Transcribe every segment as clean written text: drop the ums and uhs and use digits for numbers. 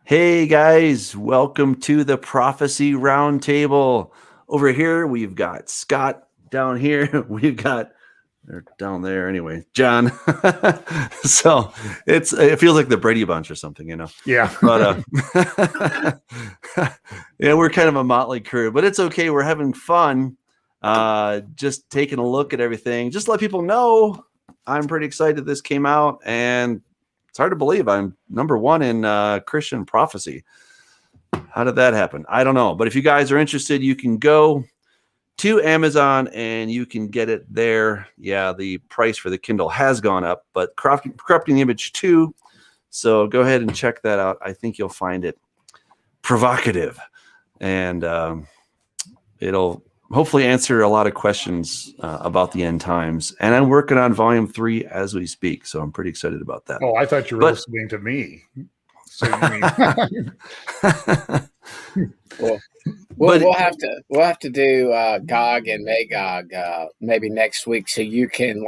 Hey guys, welcome to the Prophecy Roundtable. Over here, we've got Scott. Down here, we've got, or down there anyway, John. So it feels like the Brady Bunch or something, Yeah. But yeah, we're kind of a motley crew, but it's okay. We're having fun. Just taking a look at everything. Just let people know I'm pretty excited this came out, and it's hard to believe I'm number one in Christian prophecy. How did that happen? I don't know. But if you guys are interested, you can go to Amazon and you can get it there. Yeah, the price for the Kindle has gone up, but Corrupting the Image 2. So go ahead and check that out. I think you'll find it provocative, and it'll hopefully answer a lot of questions about the end times. And I'm working on volume 3 as we speak, so I'm pretty excited about that. Oh, I thought you were listening to me. So you mean... We'll have to do Gog and Magog maybe next week, so you can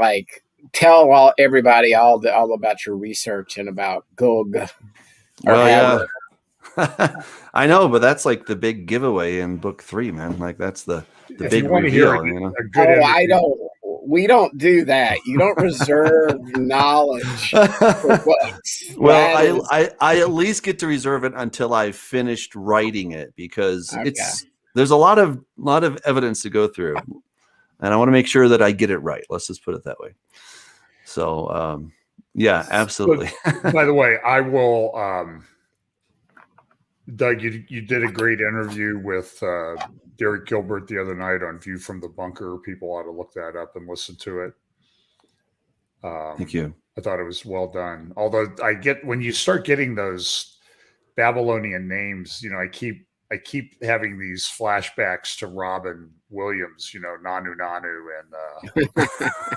tell everybody all about your research and about Gog. Well, yeah. I know, but that's like the big giveaway in book 3, man. Like that's the big reveal. We don't do that. You don't reserve knowledge for books. Well, I at least get to reserve it until I've finished writing it, because there's a lot of evidence to go through, and I want to make sure that I get it right. Let's just put it that way. So, yeah, absolutely. By the way, I will. Doug, you did a great interview with Derek Gilbert the other night on View from the Bunker. People ought to look that up and listen to it. Thank you. I thought it was well done. Although when you start getting those Babylonian names, I keep having these flashbacks to Robin Williams, Nanu and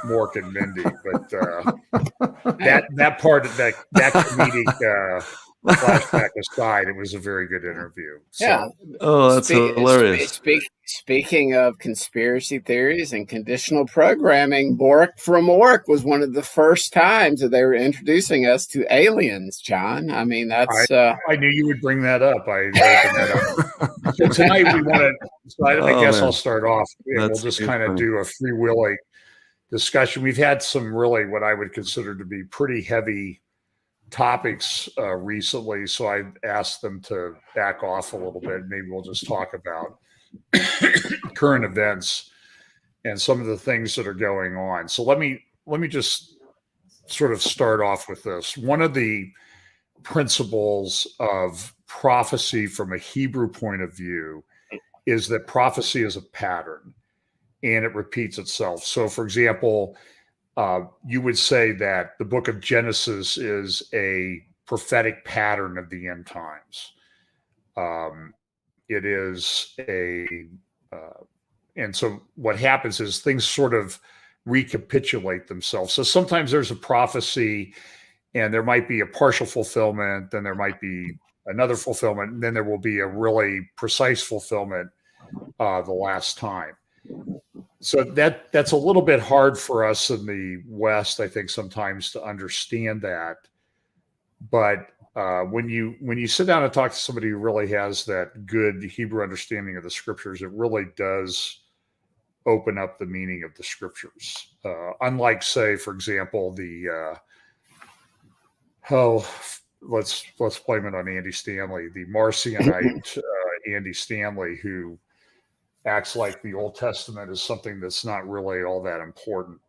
Mork and Mindy. But that part of that comedic flashback aside, it was a very good interview. So. Yeah. Oh, that's hilarious. Speaking of conspiracy theories and conditional programming, Bork from Ork was one of the first times that they were introducing us to aliens, John. I mean, that's... I knew you would bring that up. So tonight we want to... So I guess I'll start off, and we'll just kind of do a freewheeling discussion. We've had some really what I would consider to be pretty heavy topics recently, so I asked them to back off a little bit. Maybe we'll just talk about current events and some of the things that are going on. So let me just sort of start off with this. One of the principles of prophecy from a Hebrew point of view is that prophecy is a pattern and it repeats itself. So, for example, you would say that the book of Genesis is a prophetic pattern of the end times. It is and so what happens is things sort of recapitulate themselves. So sometimes there's a prophecy and there might be a partial fulfillment, then there might be another fulfillment, and then there will be a really precise fulfillment the last time. So that's a little bit hard for us in the West, I think, sometimes to understand that. But when you sit down and talk to somebody who really has that good Hebrew understanding of the scriptures, it really does open up the meaning of the scriptures. Unlike, say, for example, let's blame it on Andy Stanley, the Marcionite Andy Stanley, who acts like the Old Testament is something that's not really all that important.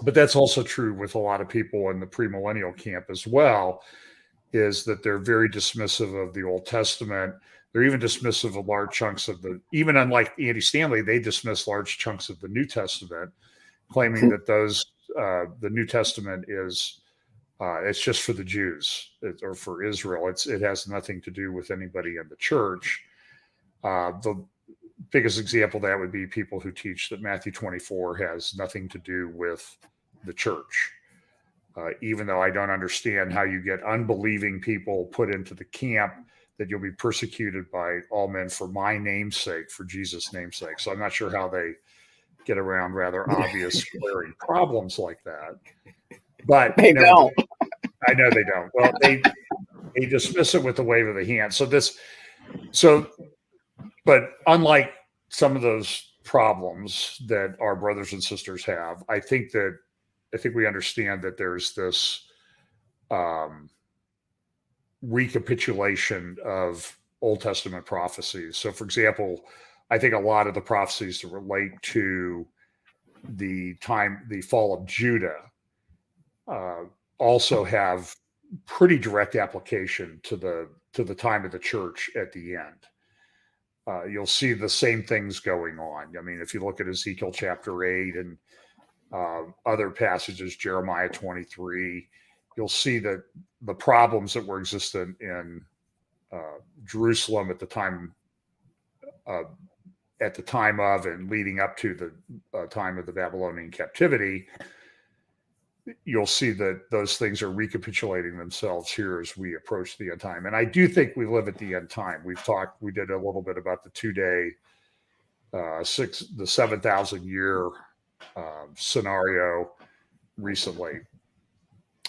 But that's also true with a lot of people in the premillennial camp as well, is that they're very dismissive of the Old Testament. They're even dismissive of large chunks of even unlike Andy Stanley, they dismiss large chunks of the New Testament, claiming that the New Testament is it's just for the Jews or for Israel. It has nothing to do with anybody in the church. The biggest example of that would be people who teach that Matthew 24 has nothing to do with the church. Even though I don't understand how you get unbelieving people put into the camp that you'll be persecuted by all men for my name's sake, for Jesus' name's sake. So I'm not sure how they get around rather obvious glaring problems like that. But they don't. I know they don't. Well, They dismiss it with a wave of the hand. But unlike some of those problems that our brothers and sisters have, I think we understand that there's this recapitulation of Old Testament prophecies. So, for example, I think a lot of the prophecies that relate to the fall of Judah, also have pretty direct application to the time of the church at the end. You'll see the same things going on. I mean, if you look at Ezekiel chapter 8 and other passages, Jeremiah 23, you'll see that the problems that were existent in Jerusalem at the time of and leading up to the time of the Babylonian captivity, you'll see that those things are recapitulating themselves here as we approach the end time. And I do think we live at the end time. We did a little bit about the 2-day, the 7,000 year scenario recently.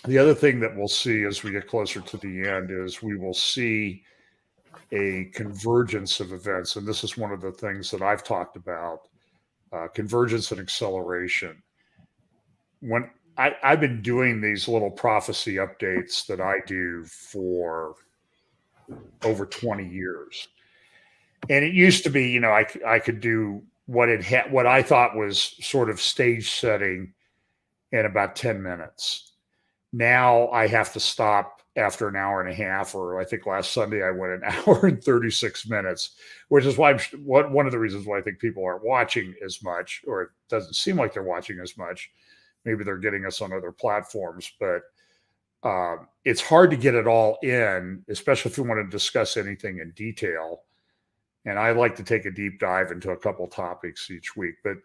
The other thing that we'll see as we get closer to the end is we will see a convergence of events. And this is one of the things that I've talked about, convergence and acceleration. When I've been doing these little prophecy updates that I do for over 20 years. And it used to be, I could do what I thought was sort of stage setting in about 10 minutes. Now I have to stop after an hour and a half, or I think last Sunday I went an hour and 36 minutes, which is why one of the reasons why I think people aren't watching as much, or it doesn't seem like they're watching as much. Maybe they're getting us on other platforms, but it's hard to get it all in, especially if you want to discuss anything in detail. And I like to take a deep dive into a couple topics each week, but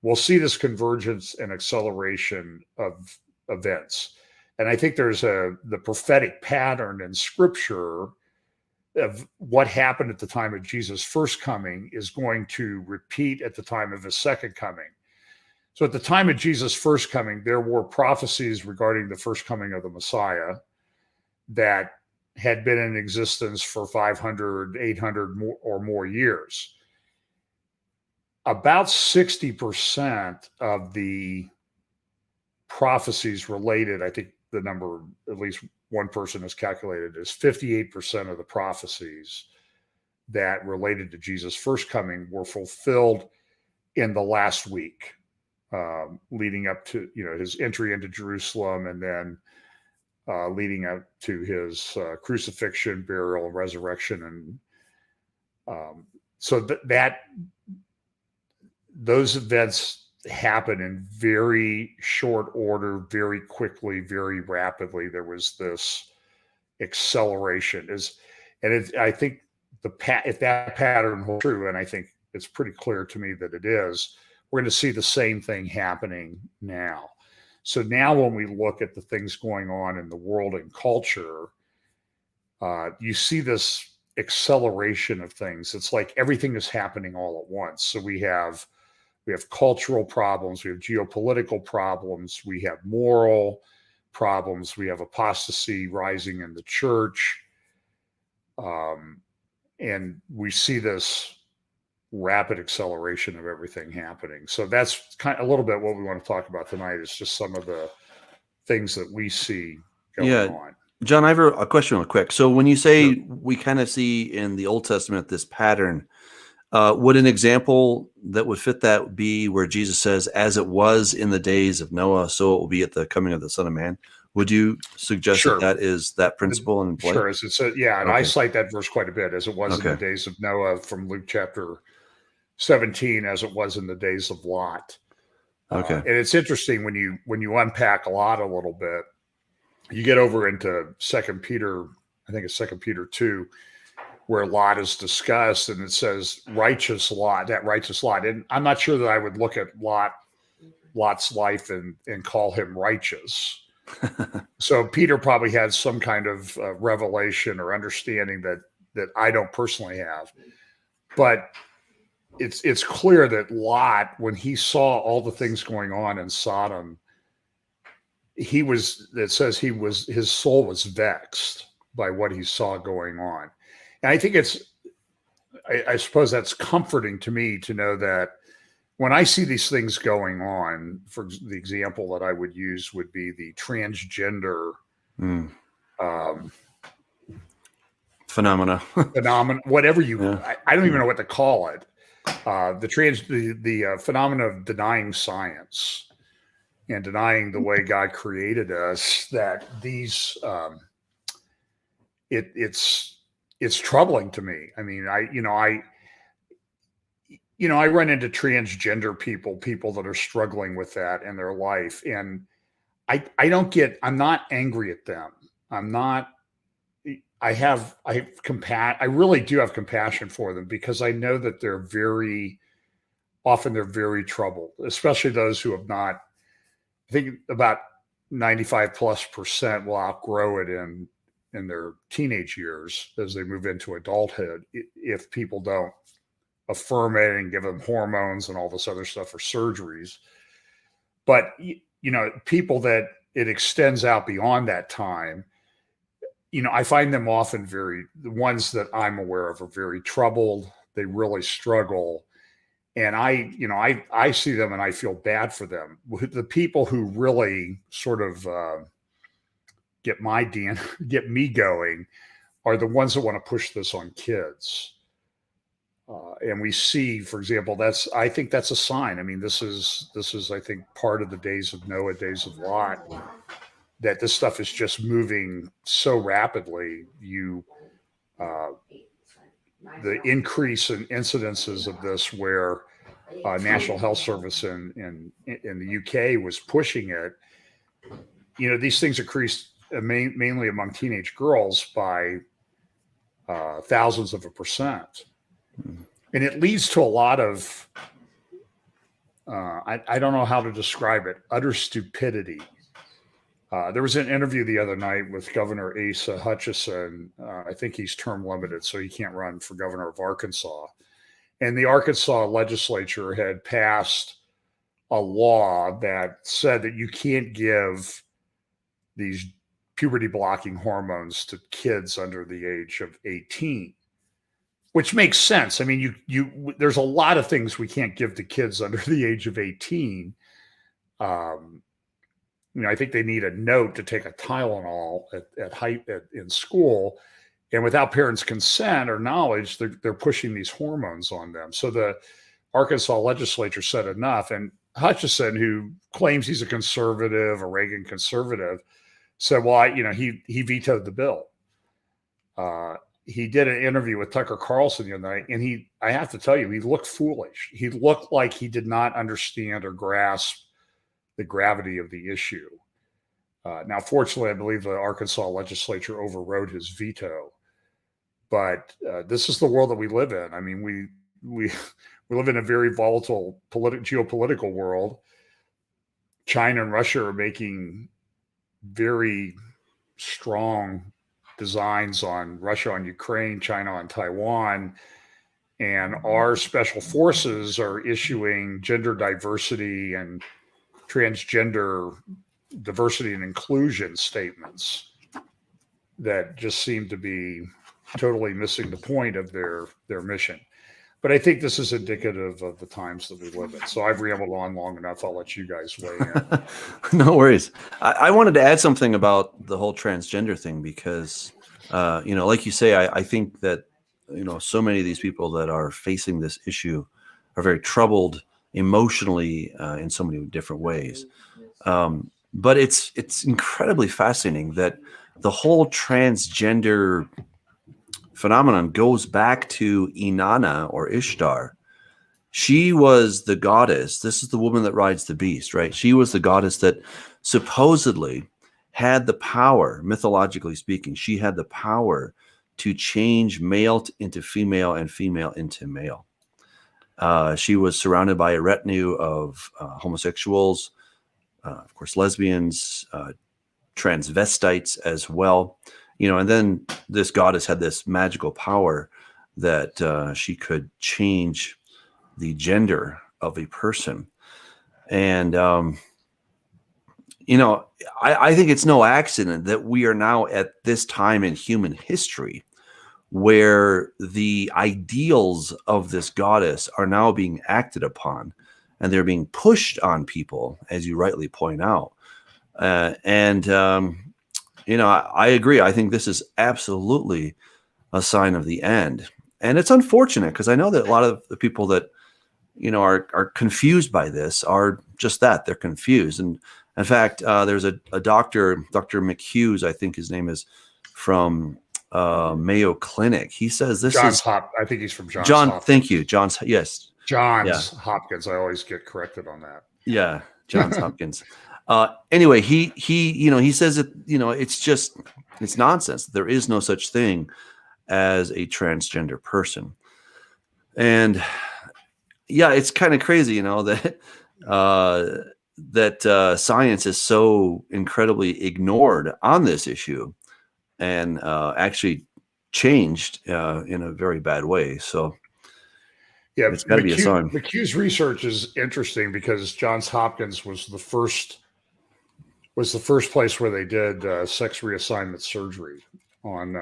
we'll see this convergence and acceleration of events. And I think there's the prophetic pattern in Scripture of what happened at the time of Jesus' first coming is going to repeat at the time of his second coming. So at the time of Jesus' first coming, there were prophecies regarding the first coming of the Messiah that had been in existence for 500, 800 or more years. About 60% of the prophecies related, I think the number, at least one person has calculated, is 58% of the prophecies that related to Jesus' first coming were fulfilled in the last week, leading up to his entry into Jerusalem, and then leading up to his crucifixion, burial, and resurrection. And so those events happen in very short order, very quickly, very rapidly. There was this acceleration. I think if that pattern holds true, and I think it's pretty clear to me that it is, we're going to see the same thing happening now. So now when we look at the things going on in the world and culture, you see this acceleration of things. It's like everything is happening all at once. So we have cultural problems, we have geopolitical problems, we have moral problems, we have apostasy rising in the church, and we see this rapid acceleration of everything happening. So that's kind of a little bit what we want to talk about tonight, is just some of the things that we see going on. John, I have a question real quick. So when you say we kind of see in the Old Testament this pattern, would an example that would fit that be where Jesus says, as it was in the days of Noah, so it will be at the coming of the Son of Man? Would you suggest that is that principle in play? Sure. And I cite that verse quite a bit, as it was in the days of Noah, from Luke chapter 17, as it was in the days of Lot. And it's interesting when you unpack Lot a little bit, you get over into 2 Peter, I think it's 2 Peter 2, where Lot is discussed, and it says righteous Lot, that righteous Lot. And I'm not sure that I would look at Lot's life and call him righteous. So Peter probably had some kind of revelation or understanding that I don't personally have. But it's clear that Lot, when he saw all the things going on in Sodom, his soul was vexed. by what he saw going on. And I think I suppose that's comforting to me to know that when I see these things going on, for the example that I would use would be the transgender phenomena, whatever I don't even know what to call it. The phenomena of denying science and denying the way God created us, that these, it's troubling to me. I mean, I run into transgender people that are struggling with that in their life. And I'm not angry at them. I really do have compassion for them, because I know that they're very troubled, especially those who have not. I think about 95+% will outgrow it in their teenage years as they move into adulthood, if people don't affirm it and give them hormones and all this other stuff or surgeries. But, people that it extends out beyond that time, I find them often the ones that I'm aware of are very troubled. They really struggle. And I see them and I feel bad for them. The people who really sort of get me going are the ones that want to push this on kids. And we see, for example, I think that's a sign. I mean, this is, I think, part of the days of Noah, days of Lot, that this stuff is just moving so rapidly. The increase in incidences of this, where National Health Service in the UK was pushing it. These things increased mainly among teenage girls by thousands of %. And it leads to a lot of, I don't know how to describe it, utter stupidity. There was an interview the other night with Governor Asa Hutchinson. I think he's term limited, so he can't run for governor of Arkansas. And the Arkansas legislature had passed a law that said that you can't give these puberty blocking hormones to kids under the age of 18, which makes sense. I mean, there's a lot of things we can't give to kids under the age of 18. I think they need a note to take a Tylenol in school, and without parents' consent or knowledge, they're pushing these hormones on them. So the Arkansas legislature said enough, and Hutchison, who claims he's a conservative, a Reagan conservative, said, "Well, he vetoed the bill." He did an interview with Tucker Carlson the other night, and I have to tell you, he looked foolish. He looked like he did not understand or grasp the gravity of the issue. Now, fortunately, I believe the Arkansas legislature overrode his veto. But this is the world that we live in. I mean, we live in a very volatile geopolitical world. China and Russia are making very strong designs on Russia on Ukraine, China on Taiwan, and our special forces are issuing gender diversity and transgender diversity and inclusion statements that just seem to be totally missing the point of their mission. But I think this is indicative of the times that we live in. So I've rambled on long enough. I'll let you guys weigh in. No worries. I wanted to add something about the whole transgender thing because, like you say, I think that, so many of these people that are facing this issue are very troubled emotionally in so many different ways. But it's incredibly fascinating that the whole transgender phenomenon goes back to Inanna or Ishtar. She was the goddess. This is the woman that rides the beast, right? She was the goddess that supposedly had the power, mythologically speaking, she had the power to change male into female and female into male. She was surrounded by a retinue of homosexuals, of course, lesbians, transvestites as well. And then this goddess had this magical power that she could change the gender of a person. And, I think it's no accident that we are now at this time in human history where the ideals of this goddess are now being acted upon, and they're being pushed on people, as you rightly point out. I agree. I think this is absolutely a sign of the end. And it's unfortunate because I know that a lot of the people that, are confused by this are just that. They're confused. And in fact, there's a doctor, Dr. McHughes, I think his name is, from Mayo Clinic. He says this is I think he's from Johns John. Hopkins. Thank you. Yes. Johns Hopkins. I always get corrected on that. Yeah. Johns Hopkins. Anyway, he says that, it's nonsense. There is no such thing as a transgender person. And it's kind of crazy, that science is so incredibly ignored on this issue and actually changed in a very bad way. So it's got to be a sign. McHugh's research is interesting because Johns Hopkins was the first place where they did sex reassignment surgery on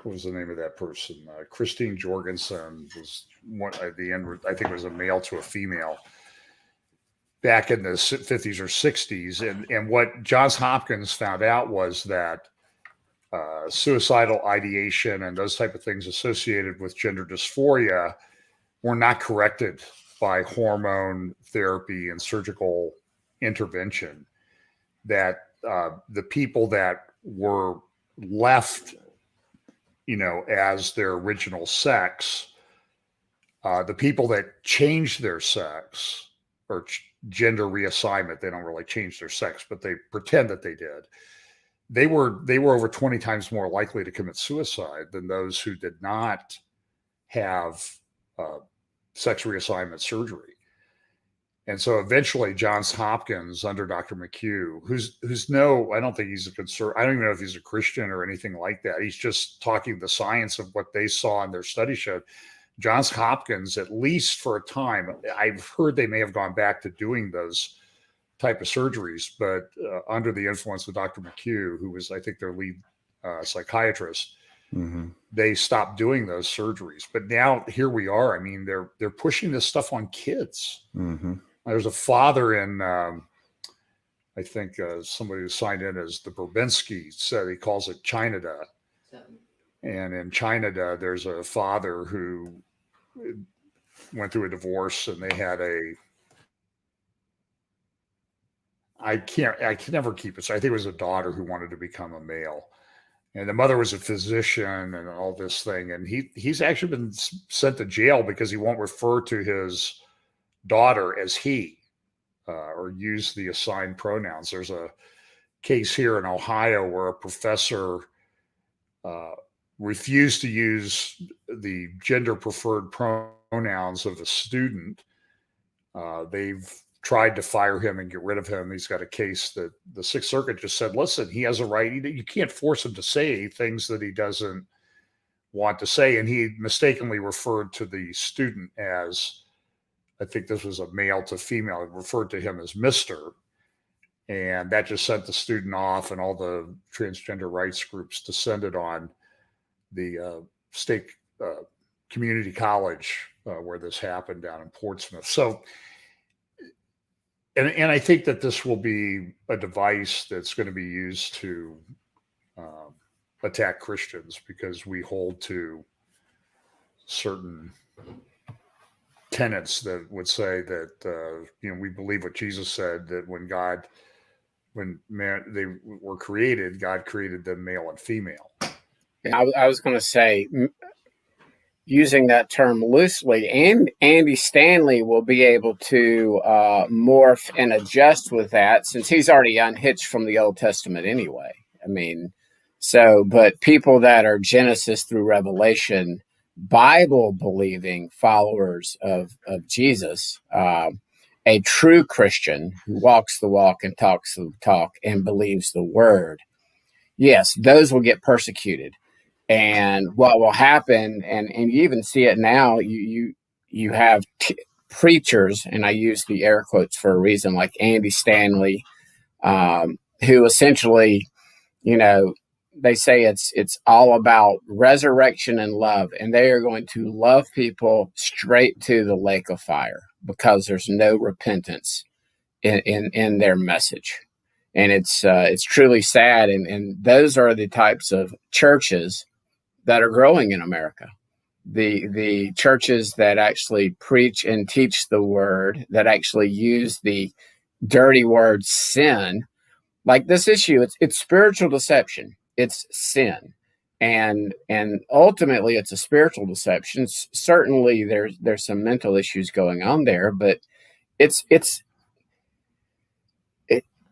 what was the name of that person? Christine Jorgensen was one at the end. I think it was a male to a female back in the 50s or 60s. And what Johns Hopkins found out was that suicidal ideation and those type of things associated with gender dysphoria were not corrected by hormone therapy and surgical intervention. That the people that were left, as their original sex, the people that changed their sex or gender reassignment, they don't really change their sex, but they pretend that they did. They were over 20 times more likely to commit suicide than those who did not have sex reassignment surgery. And so eventually Johns Hopkins under Dr. McHugh, who's I don't think he's I don't even know if he's a Christian or anything like that. He's just talking the science of what they saw in their study showed. Johns Hopkins, at least for a time, I've heard they may have gone back to doing those type of surgeries, but under the influence of Dr. McHugh, who was, I think, their lead psychiatrist, they stopped doing those surgeries. But now here we are. I mean, they're pushing this stuff on kids. There's a father in, I think somebody who signed in as the Burbinski said he calls it China. And in China, there's a father who went through a divorce and they had I can never keep it. So I think it was a daughter who wanted to become a male. And the mother was a physician and all this thing. And he's actually been sent to jail because he won't refer to his daughter as he or use the assigned pronouns. There's a case here in Ohio where a professor refused to use the gender preferred pronouns of a student. They've tried to fire him and get rid of him. He's got a case that the Sixth Circuit just said, listen, he has a right. You can't force him to say things that he doesn't want to say. And he mistakenly referred to the student as, I think this was a male to female, referred to him as Mr. And that just sent the student off, and all the transgender rights groups descended on the state community college where this happened down in Portsmouth. So, and I think that this will be a device that's going to be used to attack Christians because we hold to certain tenets that would say that we believe what Jesus said, that when they were created, God created them male and female. I was going to say, using that term loosely, and Andy Stanley will be able to morph and adjust with that since he's already unhitched from the Old Testament anyway. I mean, but people that are Genesis through Revelation, Bible believing followers of Jesus, a true Christian who walks the walk and talks the talk and believes the word, yes, those will get persecuted. And what will happen, and you even see it now, you have preachers, and I use the air quotes for a reason, like Andy Stanley, who essentially, they say it's all about resurrection and love, and they are going to love people straight to the lake of fire because there's no repentance in their message. And it's truly sad. And those are the types of churches that are growing in America. The churches that actually preach and teach the word, that actually use the dirty word sin, like this issue, it's spiritual deception. It's sin. And ultimately it's a spiritual deception. Certainly there's some mental issues going on there, but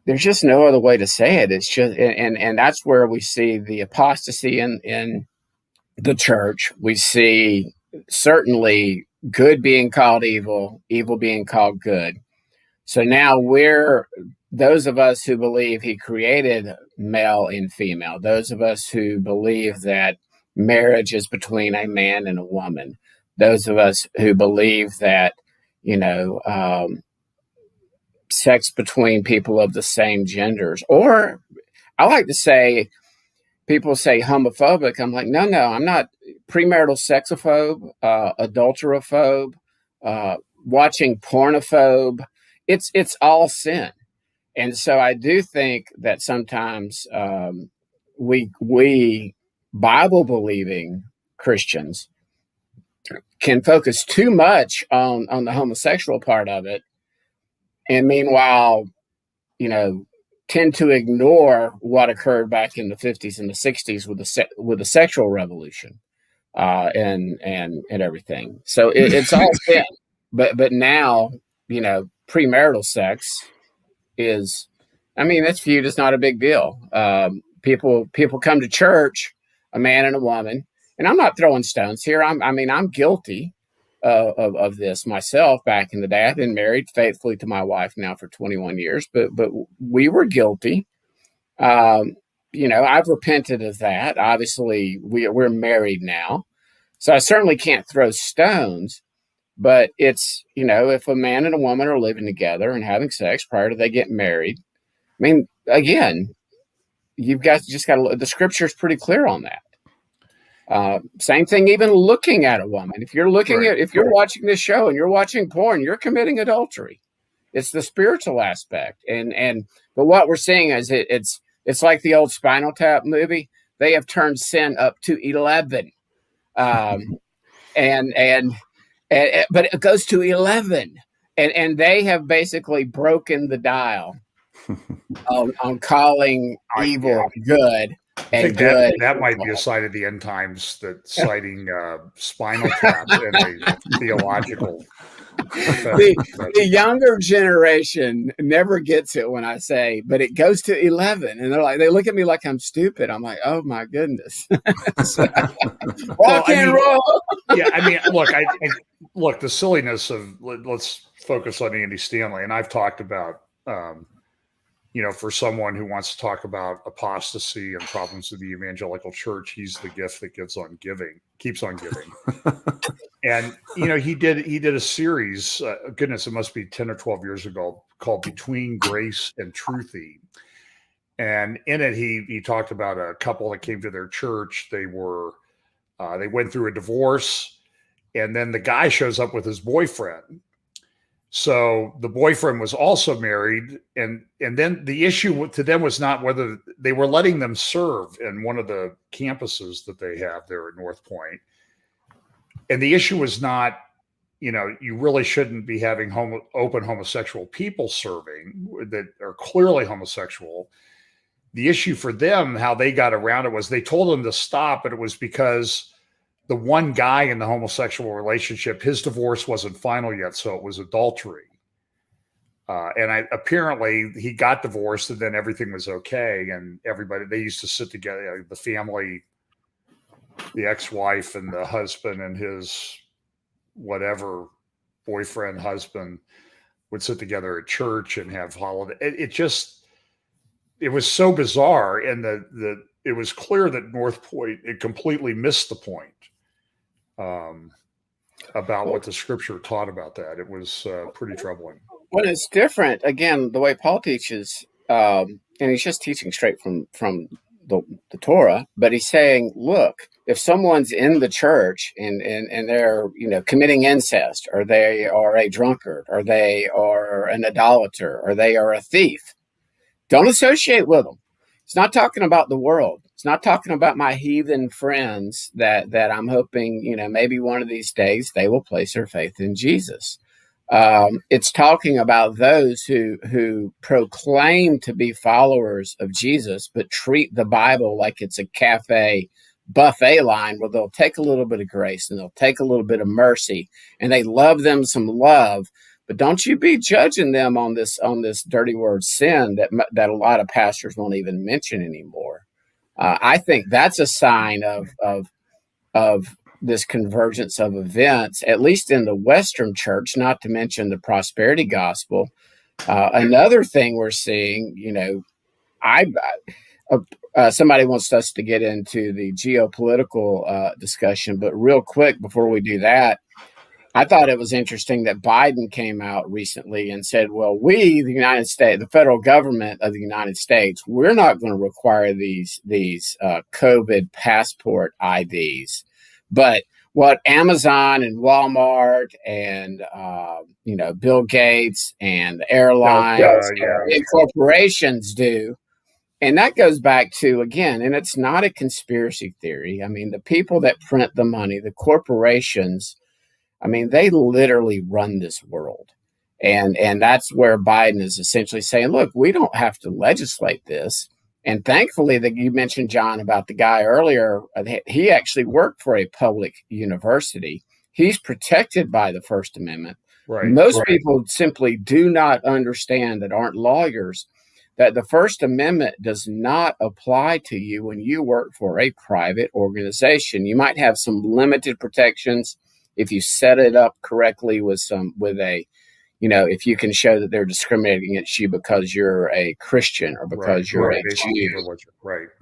there's just no other way to say it. It's just, and that's where we see the apostasy in the church. We see certainly good being called evil, evil being called good. So now those of us who believe he created male and female, those of us who believe that marriage is between a man and a woman, those of us who believe that, sex between people of the same genders, or I like to say, people say homophobic. I'm like, no, I'm not. Premarital sexophobe, adulterophobe, watching pornophobe. It's all sin. And so I do think that sometimes we Bible believing Christians can focus too much on the homosexual part of it, and meanwhile, tend to ignore what occurred back in the 50s and the 60s with the sexual revolution and everything. So it's all sin. But now, premarital sex is, that's viewed as not a big deal. People come to church, a man and a woman, and I'm not throwing stones here. I'm guilty of this myself back in the day. I've been married faithfully to my wife now for 21 years, but we were guilty. I've repented of that. Obviously, we're married now, so I certainly can't throw stones. But it's, if a man and a woman are living together and having sex prior to they get married, again, you've got to. The scripture is pretty clear on that. Same thing, even looking at a woman. If you're if you're watching this show and you're watching porn, you're committing adultery. It's the spiritual aspect. But what we're seeing is it's like the old Spinal Tap movie. They have turned sin up to 11. But it goes to 11. And they have basically broken the dial on calling evil good. I think that might be a sign of the end times, that citing Spinal Tap in a theological. The younger generation never gets it when I say, but it goes to 11, and they look at me like I'm stupid. I'm like, oh my goodness, rock and roll. Yeah, look, the silliness of, let's focus on Andy Stanley, and I've talked about. For someone who wants to talk about apostasy and problems of the evangelical church, he's the gift that keeps on giving. And, he did a series, goodness, it must be 10 or 12 years ago, called Between Grace and Truthy. And in it, he talked about a couple that came to their church. They went through a divorce, and then the guy shows up with his boyfriend. So the boyfriend was also married, and then the issue to them was not whether they were letting them serve in one of the campuses that they have there at North Point. And the issue was not, you really shouldn't be having open homosexual people serving that are clearly homosexual. The issue for them, how they got around it, was they told them to stop, but it was because the one guy in the homosexual relationship, his divorce wasn't final yet, so it was adultery. Apparently he got divorced, and then everything was okay. And they used to sit together, the family, the ex-wife and the husband and his whatever boyfriend, husband, would sit together at church and have holiday. It was so bizarre. And it was clear that North Point, it completely missed the point. About what the scripture taught about that. It was pretty troubling. When it's different, again, the way Paul teaches, and he's just teaching straight from the Torah, but he's saying, look, if someone's in the church and they're, committing incest, or they are a drunkard, or they are an idolater, or they are a thief, don't associate with them. It's not talking about the world. It's not talking about my heathen friends that I'm hoping, maybe one of these days they will place their faith in Jesus. It's talking about those who proclaim to be followers of Jesus, but treat the Bible like it's a cafe buffet line where they'll take a little bit of grace and they'll take a little bit of mercy, and they love them some love. But don't you be judging them on this dirty word sin that a lot of pastors won't even mention anymore. I think that's a sign of this convergence of events, at least in the Western church, not to mention the prosperity gospel. Another thing we're seeing, somebody wants us to get into the geopolitical discussion, but real quick before we do that, I thought it was interesting that Biden came out recently and said, well, we, the United States, the federal government of the United States, we're not going to require these COVID passport IDs. But what Amazon and Walmart and, Bill Gates and the airlines and corporations do. And that goes back to, again, and it's not a conspiracy theory. I mean, the people that print the money, the corporations, they literally run this world. And that's where Biden is essentially saying, look, we don't have to legislate this. And thankfully, that you mentioned, John, about the guy earlier, he actually worked for a public university. He's protected by the First Amendment. Right. Most people simply do not understand, that aren't lawyers, that the First Amendment does not apply to you when you work for a private organization. You might have some limited protections if you set it up correctly if you can show that they're discriminating against you because you're a Christian or because you're a Jew,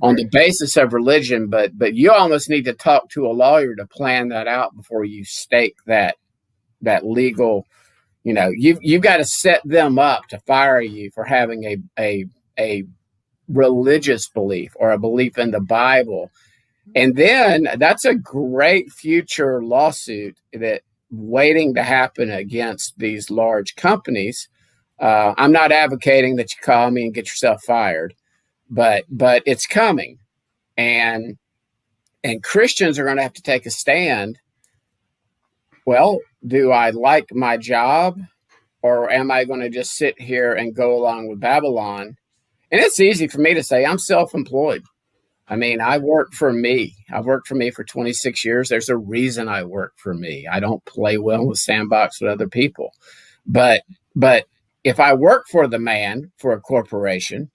on the basis of religion. But you almost need to talk to a lawyer to plan that out before you stake that legal. You've got to set them up to fire you for having a religious belief or a belief in the Bible. And then that's a great future lawsuit that waiting to happen against these large companies. I'm not advocating that you call me and get yourself fired, but it's coming, and Christians are going to have to take a stand. Well, do I like my job, or am I going to just sit here and go along with Babylon? And it's easy for me to say I'm self-employed. I work for me. I've worked for me for 26 years. There's a reason I work for me. I don't play well with sandbox with other people. But if I work for the man, for a corporation,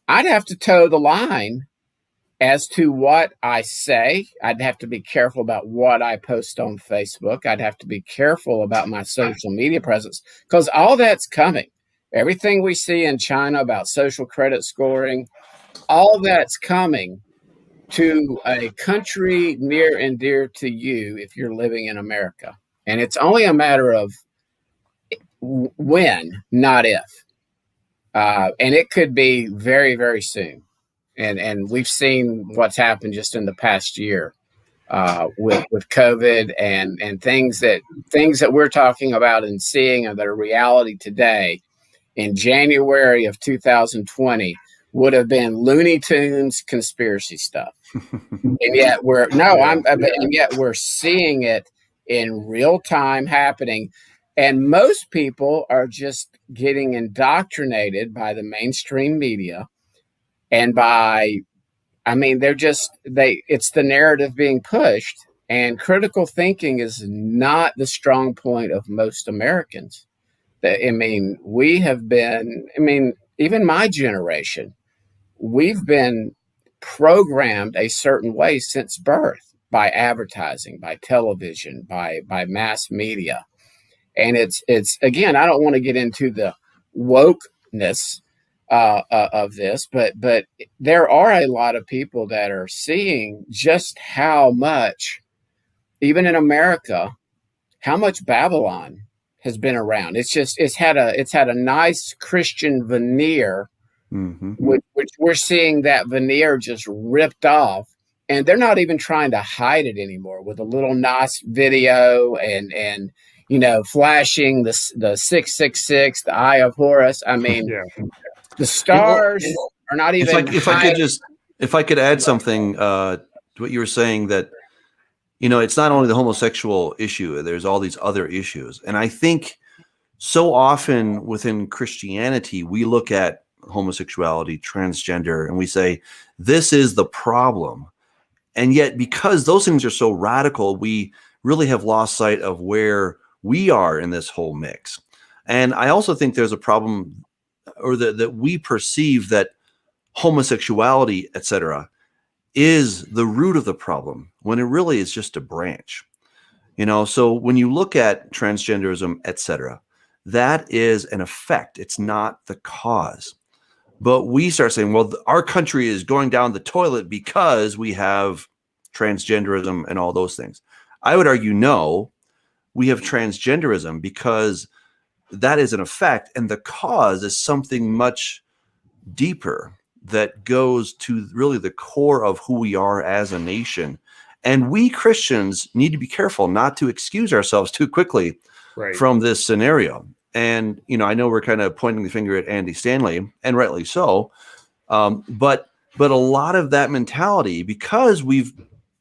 I'd have to toe the line as to what I say. I'd have to be careful about what I post on Facebook. I'd have to be careful about my social media presence, because all that's coming. Everything we see in China about social credit scoring, all that's coming to a country near and dear to you if you're living in America. And it's only a matter of when, not if. And it could be very, very soon. And we've seen what's happened just in the past year with COVID and things that we're talking about and seeing that are reality today. In January of 2020 would have been Looney Tunes conspiracy stuff. And yet we're seeing it in real time happening. And most people are just getting indoctrinated by the mainstream media and it's the narrative being pushed, and critical thinking is not the strong point of most Americans. We have been, even my generation, we've been programmed a certain way since birth by advertising, by television, by mass media. And it's again, I don't want to get into the wokeness of this, but there are a lot of people that are seeing just how much, even in America, how much Babylon has been around. It's had a nice Christian veneer which we're seeing that veneer just ripped off. And they're not even trying to hide it anymore with a little nice video and flashing the 666, the Eye of Horus. I mean, the stars are not even. If I could add something to what you were saying, that it's not only the homosexual issue. There's all these other issues, and I think so often within Christianity we look at homosexuality, transgender, and we say this is the problem. And yet, because those things are so radical, we really have lost sight of where we are in this whole mix. And I also think there's a problem, or that we perceive that homosexuality, etc., is the root of the problem, when it really is just a branch. So when you look at transgenderism, etc., that is an effect. It's not the cause. But we start saying, well, our country is going down the toilet because we have transgenderism and all those things. I would argue, no, we have transgenderism because that is an effect, and the cause is something much deeper that goes to really the core of who we are as a nation. And we Christians need to be careful not to excuse ourselves too quickly from this scenario. And, I know we're kind of pointing the finger at Andy Stanley, and rightly so. But a lot of that mentality, because we've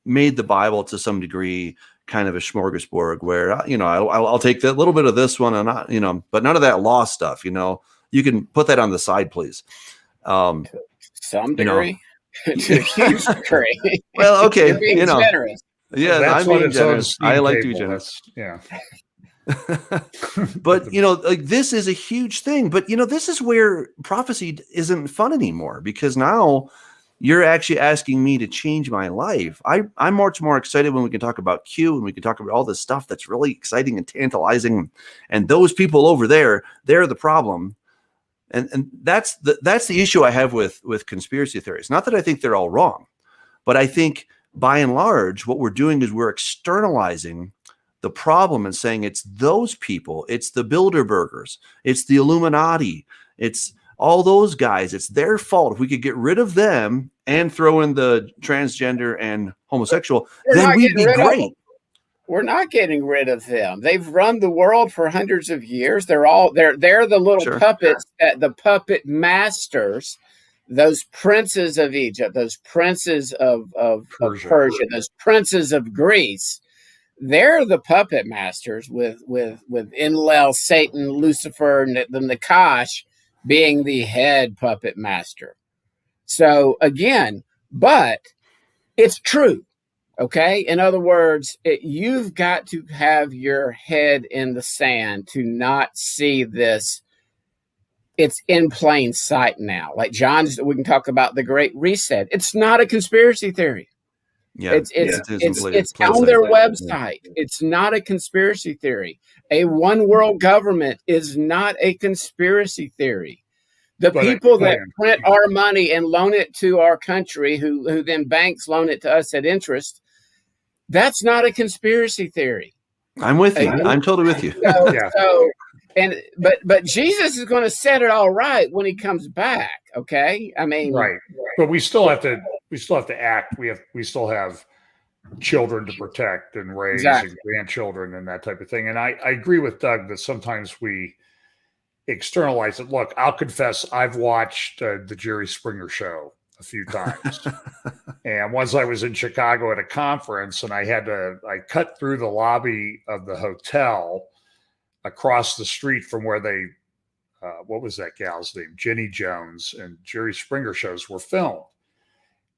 made the Bible to some degree kind of a smorgasbord where, I'll take that little bit of this one and not, but none of that law stuff, you can put that on the side, please. Some degree. To a huge degree. Well, okay. You're being generous. Yeah, I'm being generous. I like to be generous. But this is a huge thing. But this is where prophecy isn't fun anymore, because now you're actually asking me to change my life. I'm much more excited when we can talk about Q and we can talk about all this stuff that's really exciting and tantalizing. And those people over there, they're the problem. And that's the issue I have with conspiracy theories. Not that I think they're all wrong, but I think by and large, what we're doing is we're externalizing the problem and saying it's those people, it's the Bilderbergers, it's the Illuminati, it's all those guys, it's their fault. If we could get rid of them and throw in the transgender and homosexual, then we'd be great. We're not getting rid of them. They've run the world for hundreds of years. They're the little puppets, the puppet masters, those princes of Egypt, those princes of Persia, those princes of Greece. They're the puppet masters with Enlil, Satan, Lucifer, and the Nakash being the head puppet master. So again, but it's true. Okay. In other words, you've got to have your head in the sand to not see this. It's in plain sight now. Like we can talk about the Great Reset. It's not a conspiracy theory. Yeah, it's on their website. It's not a conspiracy theory. A one world government is not a conspiracy theory. The people that print our money and loan it to our country, who then banks loan it to us at interest, that's not a conspiracy theory. I'm with you. I'm totally with you. But Jesus is going to set it all right when he comes back. Okay, I mean, right. But we still have to act. We still have children to protect and raise, and grandchildren and that type of thing. And I agree with Doug that sometimes we externalize it. Look, I'll confess, I've watched the Jerry Springer show a few times. And once I was in Chicago at a conference, and I cut through the lobby of the hotel across the street from where they, what was that gal's name? Jenny Jones and Jerry Springer shows were filmed.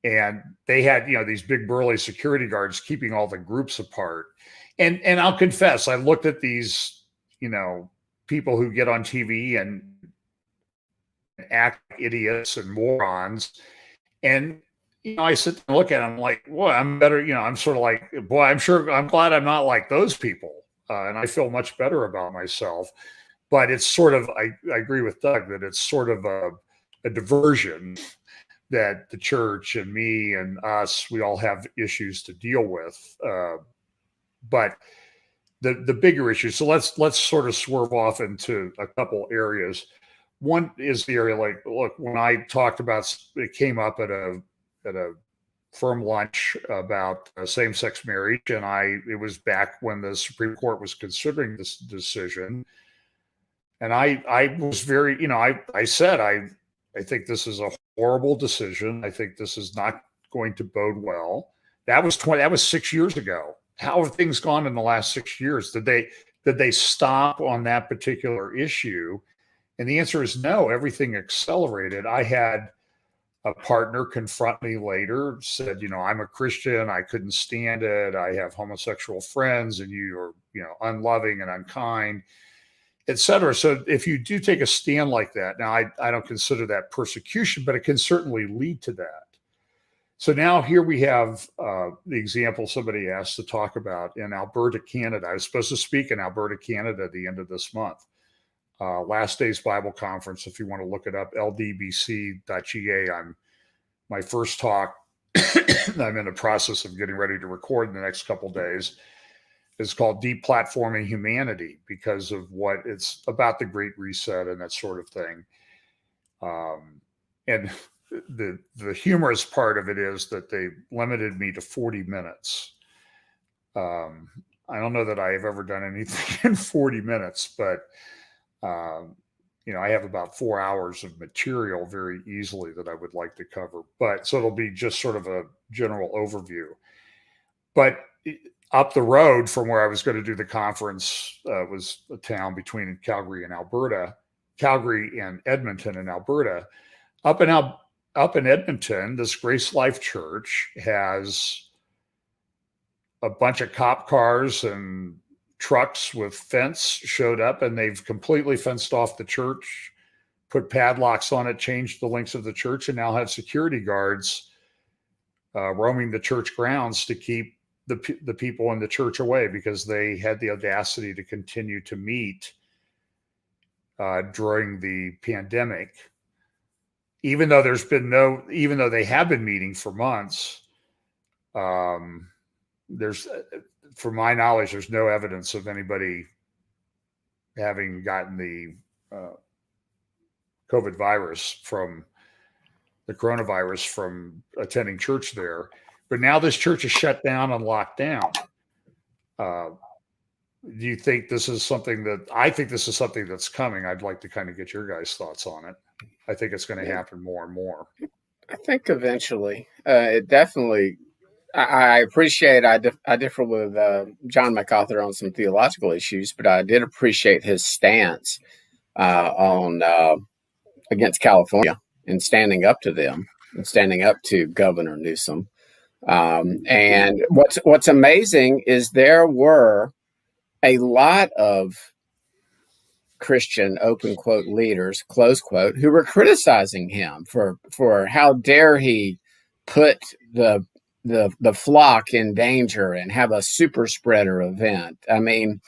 And they had, these big burly security guards keeping all the groups apart. And I'll confess, I looked at these, people who get on TV and act idiots and morons. And, I sit and look at them like, well, I'm better. I'm sort of like, boy, I'm glad I'm not like those people. And I feel much better about myself. But it's sort of, I agree with Doug that it's sort of a diversion that the church and me and us, we all have issues to deal with. But the bigger issue, so let's sort of swerve off into a couple areas. one is the area like, look, when I talked about, it came up at a firm lunch about same-sex marriage, and it was back when the Supreme Court was considering this decision, and I was very, I said I think this is a horrible decision. I think this is not going to bode well. That was 6 years ago. How have things gone in the last 6 years? Did they stop on that particular issue? And the answer is no. Everything accelerated. I had a partner confront me later, said, I'm a Christian. I couldn't stand it. I have homosexual friends, and you are, unloving and unkind, et cetera. So if you do take a stand like that, now I don't consider that persecution, but it can certainly lead to that. So now here we have the example somebody asked to talk about in Alberta, Canada. I was supposed to speak in Alberta, Canada at the end of this month. Last Day's Bible Conference, if you want to look it up, ldbc.ga. My first talk, I'm in the process of getting ready to record in the next couple of days, is called Deplatforming Humanity, because of what it's about, the Great Reset and that sort of thing. And the humorous part of it is that they limited me to 40 minutes. I don't know that I have ever done anything in 40 minutes, but I have about 4 hours of material very easily that I would like to cover. But so it'll be just sort of a general overview. But up the road from where I was going to do the conference was a town between Calgary and Edmonton in Alberta. Up in Edmonton, this Grace Life Church has a bunch of cop cars and trucks with fence showed up, and they've completely fenced off the church, put padlocks on it, changed the links of the church, and now have security guards roaming the church grounds to keep the people in the church away, because they had the audacity to continue to meet during the pandemic. Even though they have been meeting for months, from my knowledge, there's no evidence of anybody having gotten the coronavirus from attending church there. But now this church is shut down and locked down. Do you think this is something that's coming? I'd like to kind of get your guys' thoughts on it. I think it's going to happen more and more. I think eventually, it definitely. I appreciate. I differ with John MacArthur on some theological issues, but I did appreciate his stance on against California and standing up to them and standing up to Governor Newsom. And what's amazing is there were a lot of Christian open quote leaders, close quote, who were criticizing him for how dare he put the flock in danger and have a super spreader event. I mean,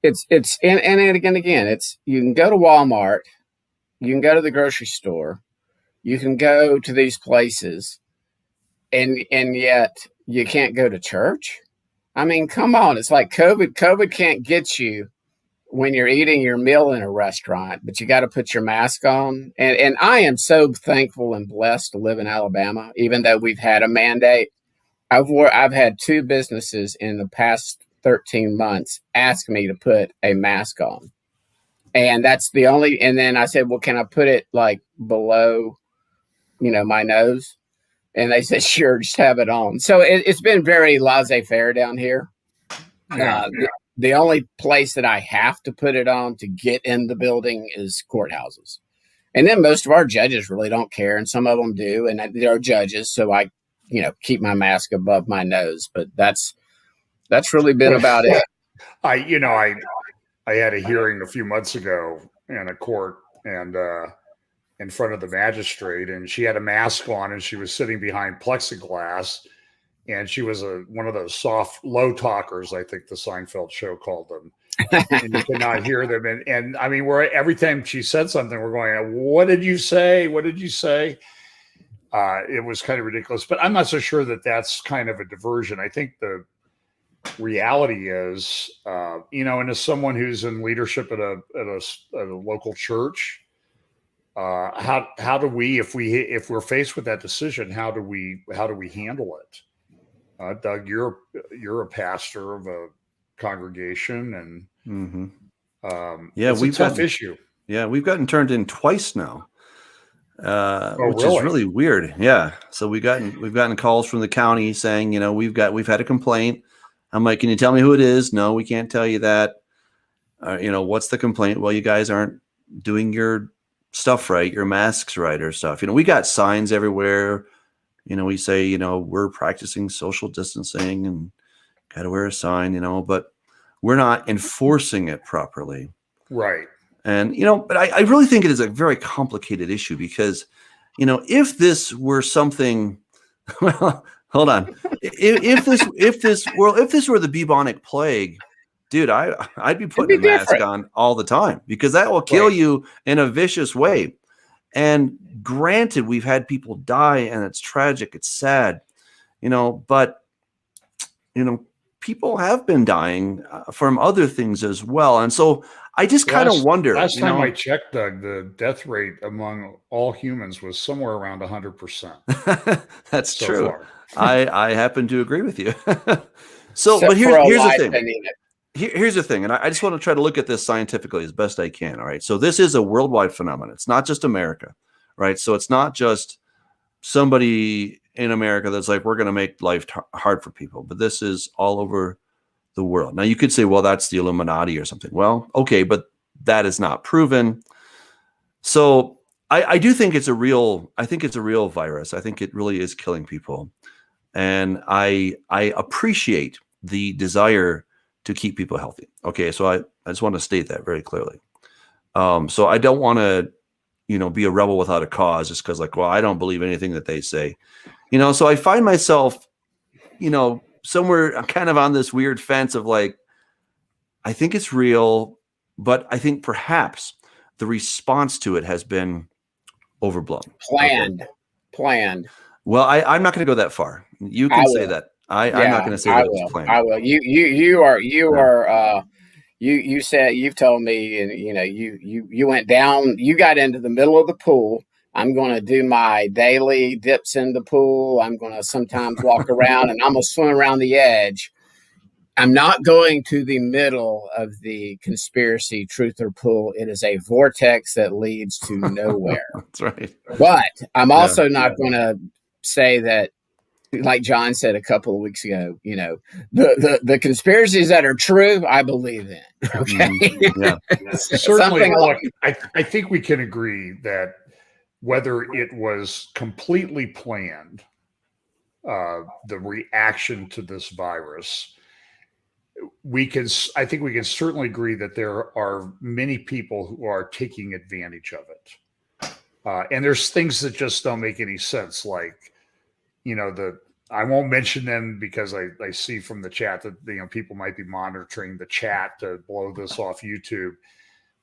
it's you can go to Walmart, you can go to the grocery store, you can go to these places, and yet you can't go to church. I mean, come on. It's like COVID can't get you when you're eating your meal in a restaurant, but you got to put your mask on. And I am so thankful and blessed to live in Alabama, even though we've had a mandate. I've had 2 businesses in the past 13 months ask me to put a mask on. And that's the only, and then I said, well, can I put it like below, my nose? And they said, sure, just have it on. So it's been very laissez-faire down here. The only place that I have to put it on to get in the building is courthouses. And then most of our judges really don't care, and some of them do, and they're judges, so I, keep my mask above my nose. But that's really been about it. I had a hearing a few months ago in a court, and in front of the magistrate, and she had a mask on, and she was sitting behind plexiglass. And she was one of those soft, low talkers, I think the Seinfeld show called them. And you could not hear them. And I mean, every time she said something, we're going, what did you say? What did you say? It was kind of ridiculous. But I'm not so sure that that's kind of a diversion. I think reality is, and as someone who's in leadership at a local church, how do we, if we're faced with that decision, how do we handle it? Doug, you're a pastor of a congregation, and it's a tough issue. Yeah, we've gotten turned in twice now, which really? is really weird. Yeah, so we've gotten calls from the county saying, we've had a complaint. I'm like, can you tell me who it is? No, we can't tell you that. What's the complaint? Well, you guys aren't doing your stuff right, your masks right or stuff. We got signs everywhere. We say, we're practicing social distancing and got to wear a sign, but we're not enforcing it properly. Right. And, but I really think it is a very complicated issue because, if this were something, well, hold on. If this were the bubonic plague, dude, I'd be putting a mask on all the time because that will kill you in a vicious way. And granted, we've had people die and it's tragic. It's sad, but, people have been dying from other things as well. And so I just kind of wonder. Last time I checked, Doug, the death rate among all humans was somewhere around 100%. That's true. I happen to agree with you. But here's the thing. Here's the thing, and I just want to try to look at this scientifically as best I can. All right. So this is a worldwide phenomenon. It's not just America, right? So it's not just somebody in America that's like, we're going to make life hard for people, but this is all over the world. Now you could say, well, that's the Illuminati or something. Well, okay, but that is not proven. So I do think it's a real virus. I think it really is killing people. And I appreciate the desire to keep people healthy. Okay, so I just want to state that very clearly. So I don't want to, be a rebel without a cause just because I don't believe anything that they say. So I find myself, somewhere kind of on this weird fence of I think it's real, but I think perhaps the response to it has been overblown. Planned. Well, I'm not going to go that far. You can say that. I'm not going to say that it was planned. I will. You said, you've told me, and you went down, you got into the middle of the pool. I'm going to do my daily dips in the pool. I'm going to sometimes walk around and I'm going to swim around the edge. I'm not going to the middle of the conspiracy truther pool. It is a vortex that leads to nowhere. That's right. But I'm also not going to say that, like John said a couple of weeks ago, the conspiracies that are true, I believe in. Okay. Yeah. Certainly. I think we can agree that whether it was completely planned, the reaction to this virus, I think we can certainly agree that there are many people who are taking advantage of it. And there's things that just don't make any sense. I won't mention them because I see from the chat that, people might be monitoring the chat to blow this off YouTube,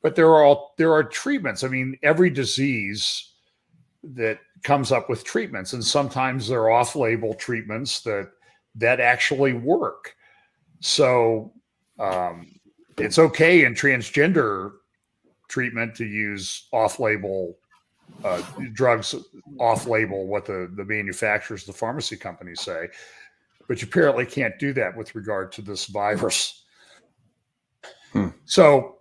but there are treatments. I mean, every disease that comes up with treatments, and sometimes they're off-label treatments that actually work. So it's okay in transgender treatment to use off-label drugs, off-label, what the manufacturers, the pharmacy companies say, but you apparently can't do that with regard to this virus. So,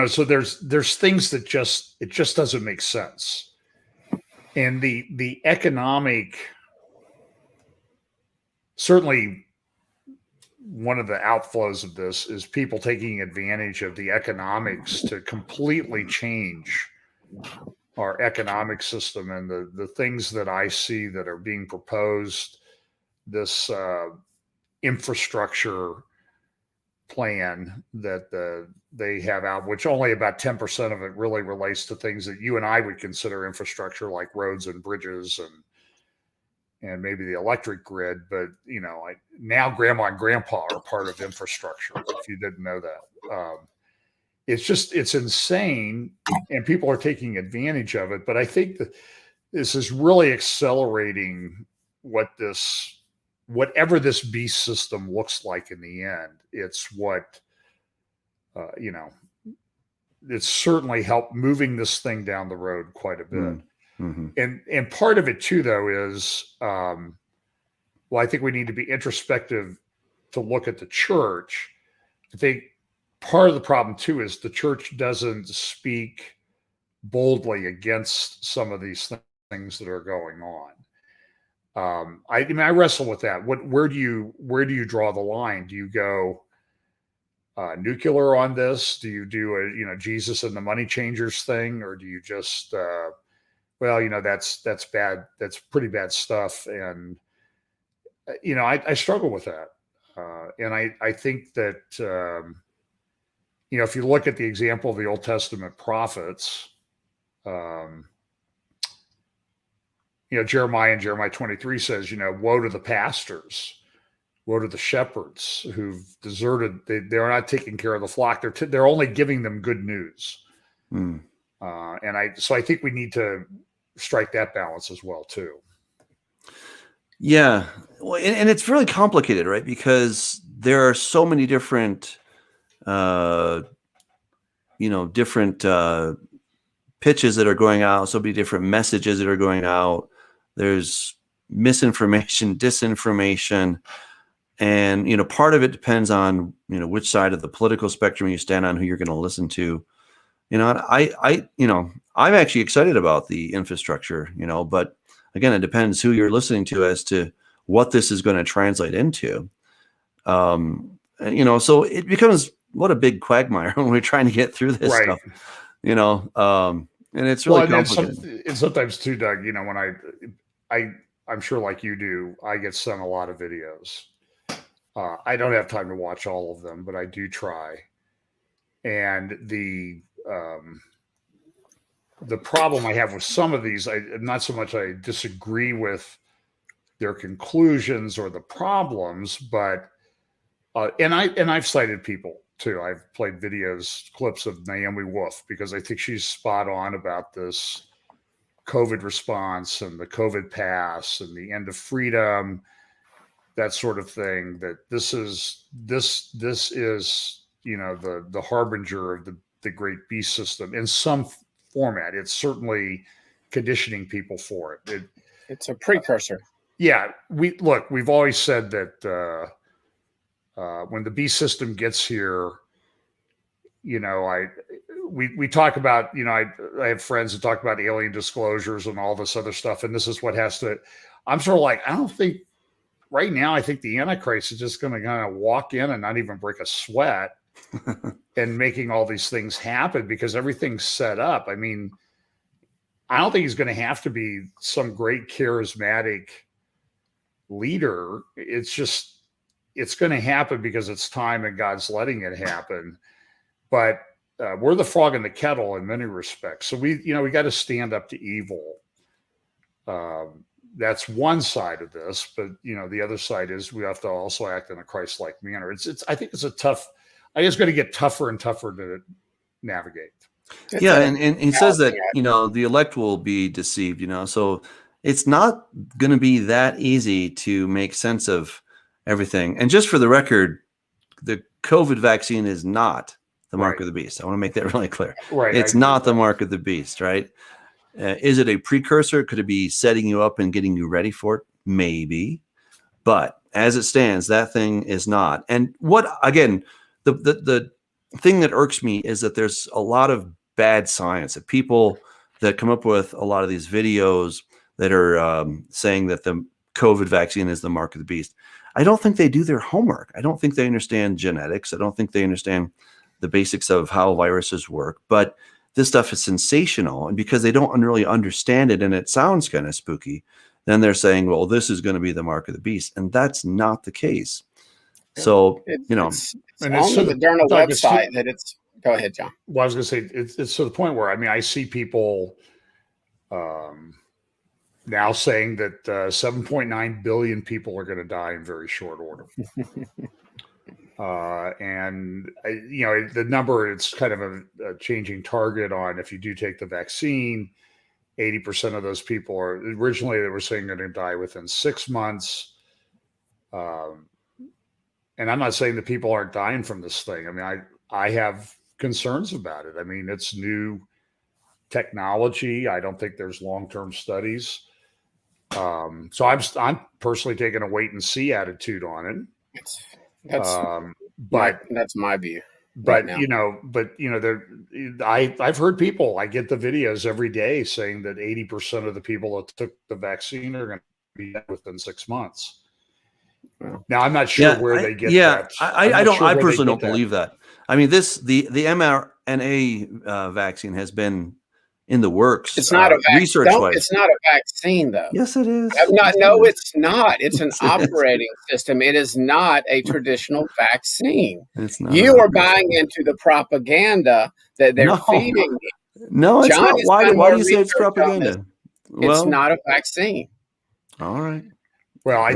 so there's things that it just doesn't make sense. And the economic, certainly one of the outflows of this is people taking advantage of the economics to completely change our economic system. And the things that I see that are being proposed, this infrastructure plan that they have out, which only about 10% of it really relates to things that you and I would consider infrastructure, like roads and bridges and maybe the electric grid. But, now grandma and grandpa are part of infrastructure, if you didn't know that. It's insane, and people are taking advantage of it. But I think that this is really accelerating what this whatever this beast system looks like in the end, it's what, it's certainly helped moving this thing down the road quite a bit. Mm-hmm. And part of it too, though, is, I think we need to be introspective to look at the church. I think part of the problem too is the church doesn't speak boldly against some of these things that are going on. I wrestle with that. Where do you draw the line? Do you go nuclear on this? Do you do a Jesus and the money changers thing, or do you just that's bad. That's pretty bad stuff, and I struggle with that, and I think that if you look at the example of the Old Testament prophets. Jeremiah 23 says, woe to the pastors, woe to the shepherds who've deserted. They're not taking care of the flock. They're only giving them good news. So I think we need to strike that balance as well too. Yeah. Well, and it's really complicated, right? Because there are so many different, different pitches that are going out, so many different messages that are going out. There's misinformation, disinformation, and part of it depends on which side of the political spectrum you stand on, who you're going to listen to. I'm actually excited about the infrastructure, but again, it depends who you're listening to as to what this is going to translate into. So it becomes what a big quagmire when we're trying to get through this stuff, and it's really complicated. And sometimes too, Doug, when I'm sure like you do, I get sent a lot of videos. I don't have time to watch all of them, but I do try. And the problem I have with some of these, not so much I disagree with their conclusions or the problems, but and I've cited people too. I've played clips of Naomi Wolf, because I think she's spot on about this COVID response and the COVID pass and the end of freedom, that sort of thing. That this is the harbinger of the great beast system in some format. It's certainly conditioning people for it. It's a precursor. We've always said that when the beast system gets here, we talk about, I have friends that talk about alien disclosures and all this other stuff, and this is what has to. I'm sort of like, I don't think right now. I think the Antichrist is just going to kind of walk in and not even break a sweat. And making all these things happen because everything's set up. I mean, I don't think he's going to have to be some great charismatic leader. It's going to happen because it's time and God's letting it happen. But we're the frog in the kettle in many respects. So we got to stand up to evil. That's one side of this, but the other side is we have to also act in a Christ-like manner. I think it's a tough. I think it's going to get tougher and tougher to navigate. And he says that, the elect will be deceived, so it's not going to be that easy to make sense of everything. And just for the record, the COVID vaccine is not the mark of the beast. I want to make that really clear. Right. It's not the mark of the beast, right? Is it a precursor? Could it be setting you up and getting you ready for it? Maybe. But as it stands, that thing is not. And the thing that irks me is that there's a lot of bad science, that people that come up with a lot of these videos that are saying that the COVID vaccine is the mark of the beast. I don't think they do their homework. I don't think they understand genetics. I don't think they understand the basics of how viruses work. But this stuff is sensational. And because they don't really understand it and it sounds kind of spooky, then they're saying, well, this is going to be the mark of the beast. And that's not the case. So, it's on the Moderna website that it's. Go ahead, John. Well, I was going to say it's to the point where I see people now saying that 7.9 billion people are going to die in very short order, and the number, it's kind of a changing target on if you do take the vaccine. 80% of those people are originally they were saying they're going to die within 6 months. Um, and I'm not saying that people aren't dying from this thing. I mean, I have concerns about it. I mean, it's new technology. I don't think there's long-term studies. So I'm personally taking a wait and see attitude on it. That's my view. But right now. I've heard people. I get the videos every day saying that 80% of the people that took the vaccine are going to be dead within 6 months. Now I'm not sure where they get that. I personally don't believe that. I mean, the mRNA vaccine has been in the works. It's not a research-wise. It's not a vaccine, though. Yes, it is. It's not. It's an operating system. It is not a traditional vaccine. It's not. You are buying into the propaganda that they're feeding you. No, it's not. Why do you say it's propaganda? It's not a vaccine. All right. Well, I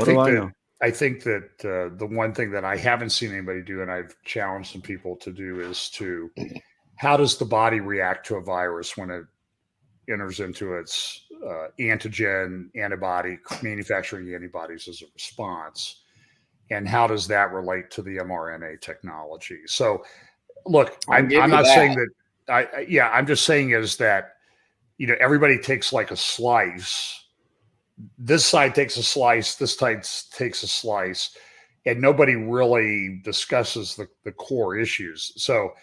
think that the one thing that I haven't seen anybody do, and I've challenged some people to do, is how does the body react to a virus when it enters into its antibody, manufacturing antibodies as a response? And how does that relate to the mRNA technology? So, look, I'm not saying that. I'm just saying is that, everybody takes like a slice. This side takes a slice. This side takes a slice, and nobody really discusses the core issues. So,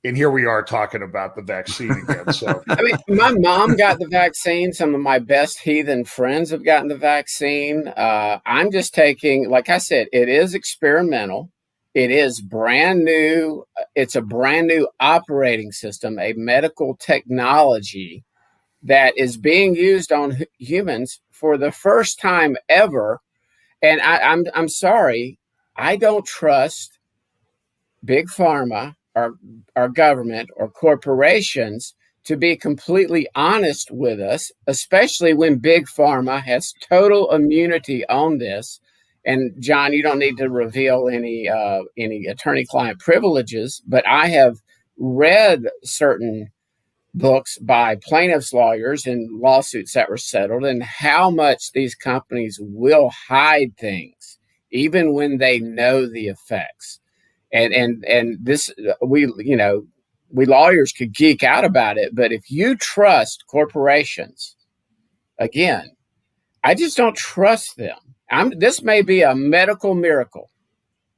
and here we are talking about the vaccine again. So, I mean, my mom got the vaccine. Some of my best heathen friends have gotten the vaccine. I'm just taking, like I said, it is experimental. It is brand new. It's a brand new operating system, a medical technology that is being used on humans for the first time ever. And I'm sorry, I don't trust big pharma, our government, or corporations to be completely honest with us, especially when big pharma has total immunity on this. And John, you don't need to reveal any attorney-client privileges, but I have read certain books by plaintiffs' lawyers and lawsuits that were settled, and how much these companies will hide things, even when they know the effects. And this, we lawyers could geek out about it, but if you trust corporations, again, I just don't trust them. This may be a medical miracle,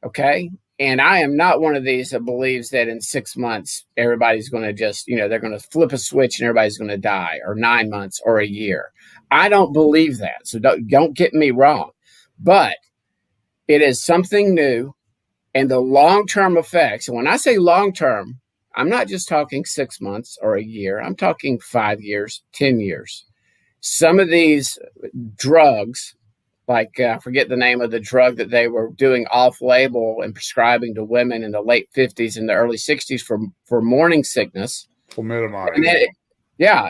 okay? And I am not one of these that believes that in 6 months, everybody's going to just, they're going to flip a switch and everybody's going to die, or 9 months or a year. I don't believe that. So don't get me wrong. But it is something new. And the long-term effects, and when I say long-term, I'm not just talking 6 months or a year. I'm talking 5 years, 10 years. Some of these drugs, like I forget the name of the drug that they were doing off-label and prescribing to women in the late 50s and the early 60s for morning sickness. Thalidomide.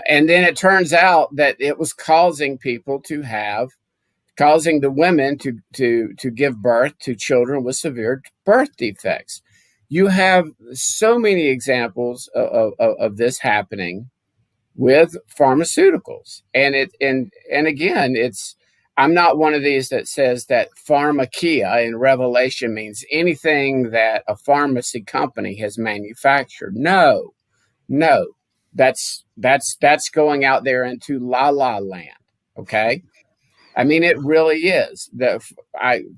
And then it turns out that it was causing the women to give birth to children with severe birth defects. You have so many examples of this happening with pharmaceuticals. And again, I'm not one of these that says that pharmakia in Revelation means anything that a pharmacy company has manufactured. No, that's going out there into la la land. Okay. I mean, it really is.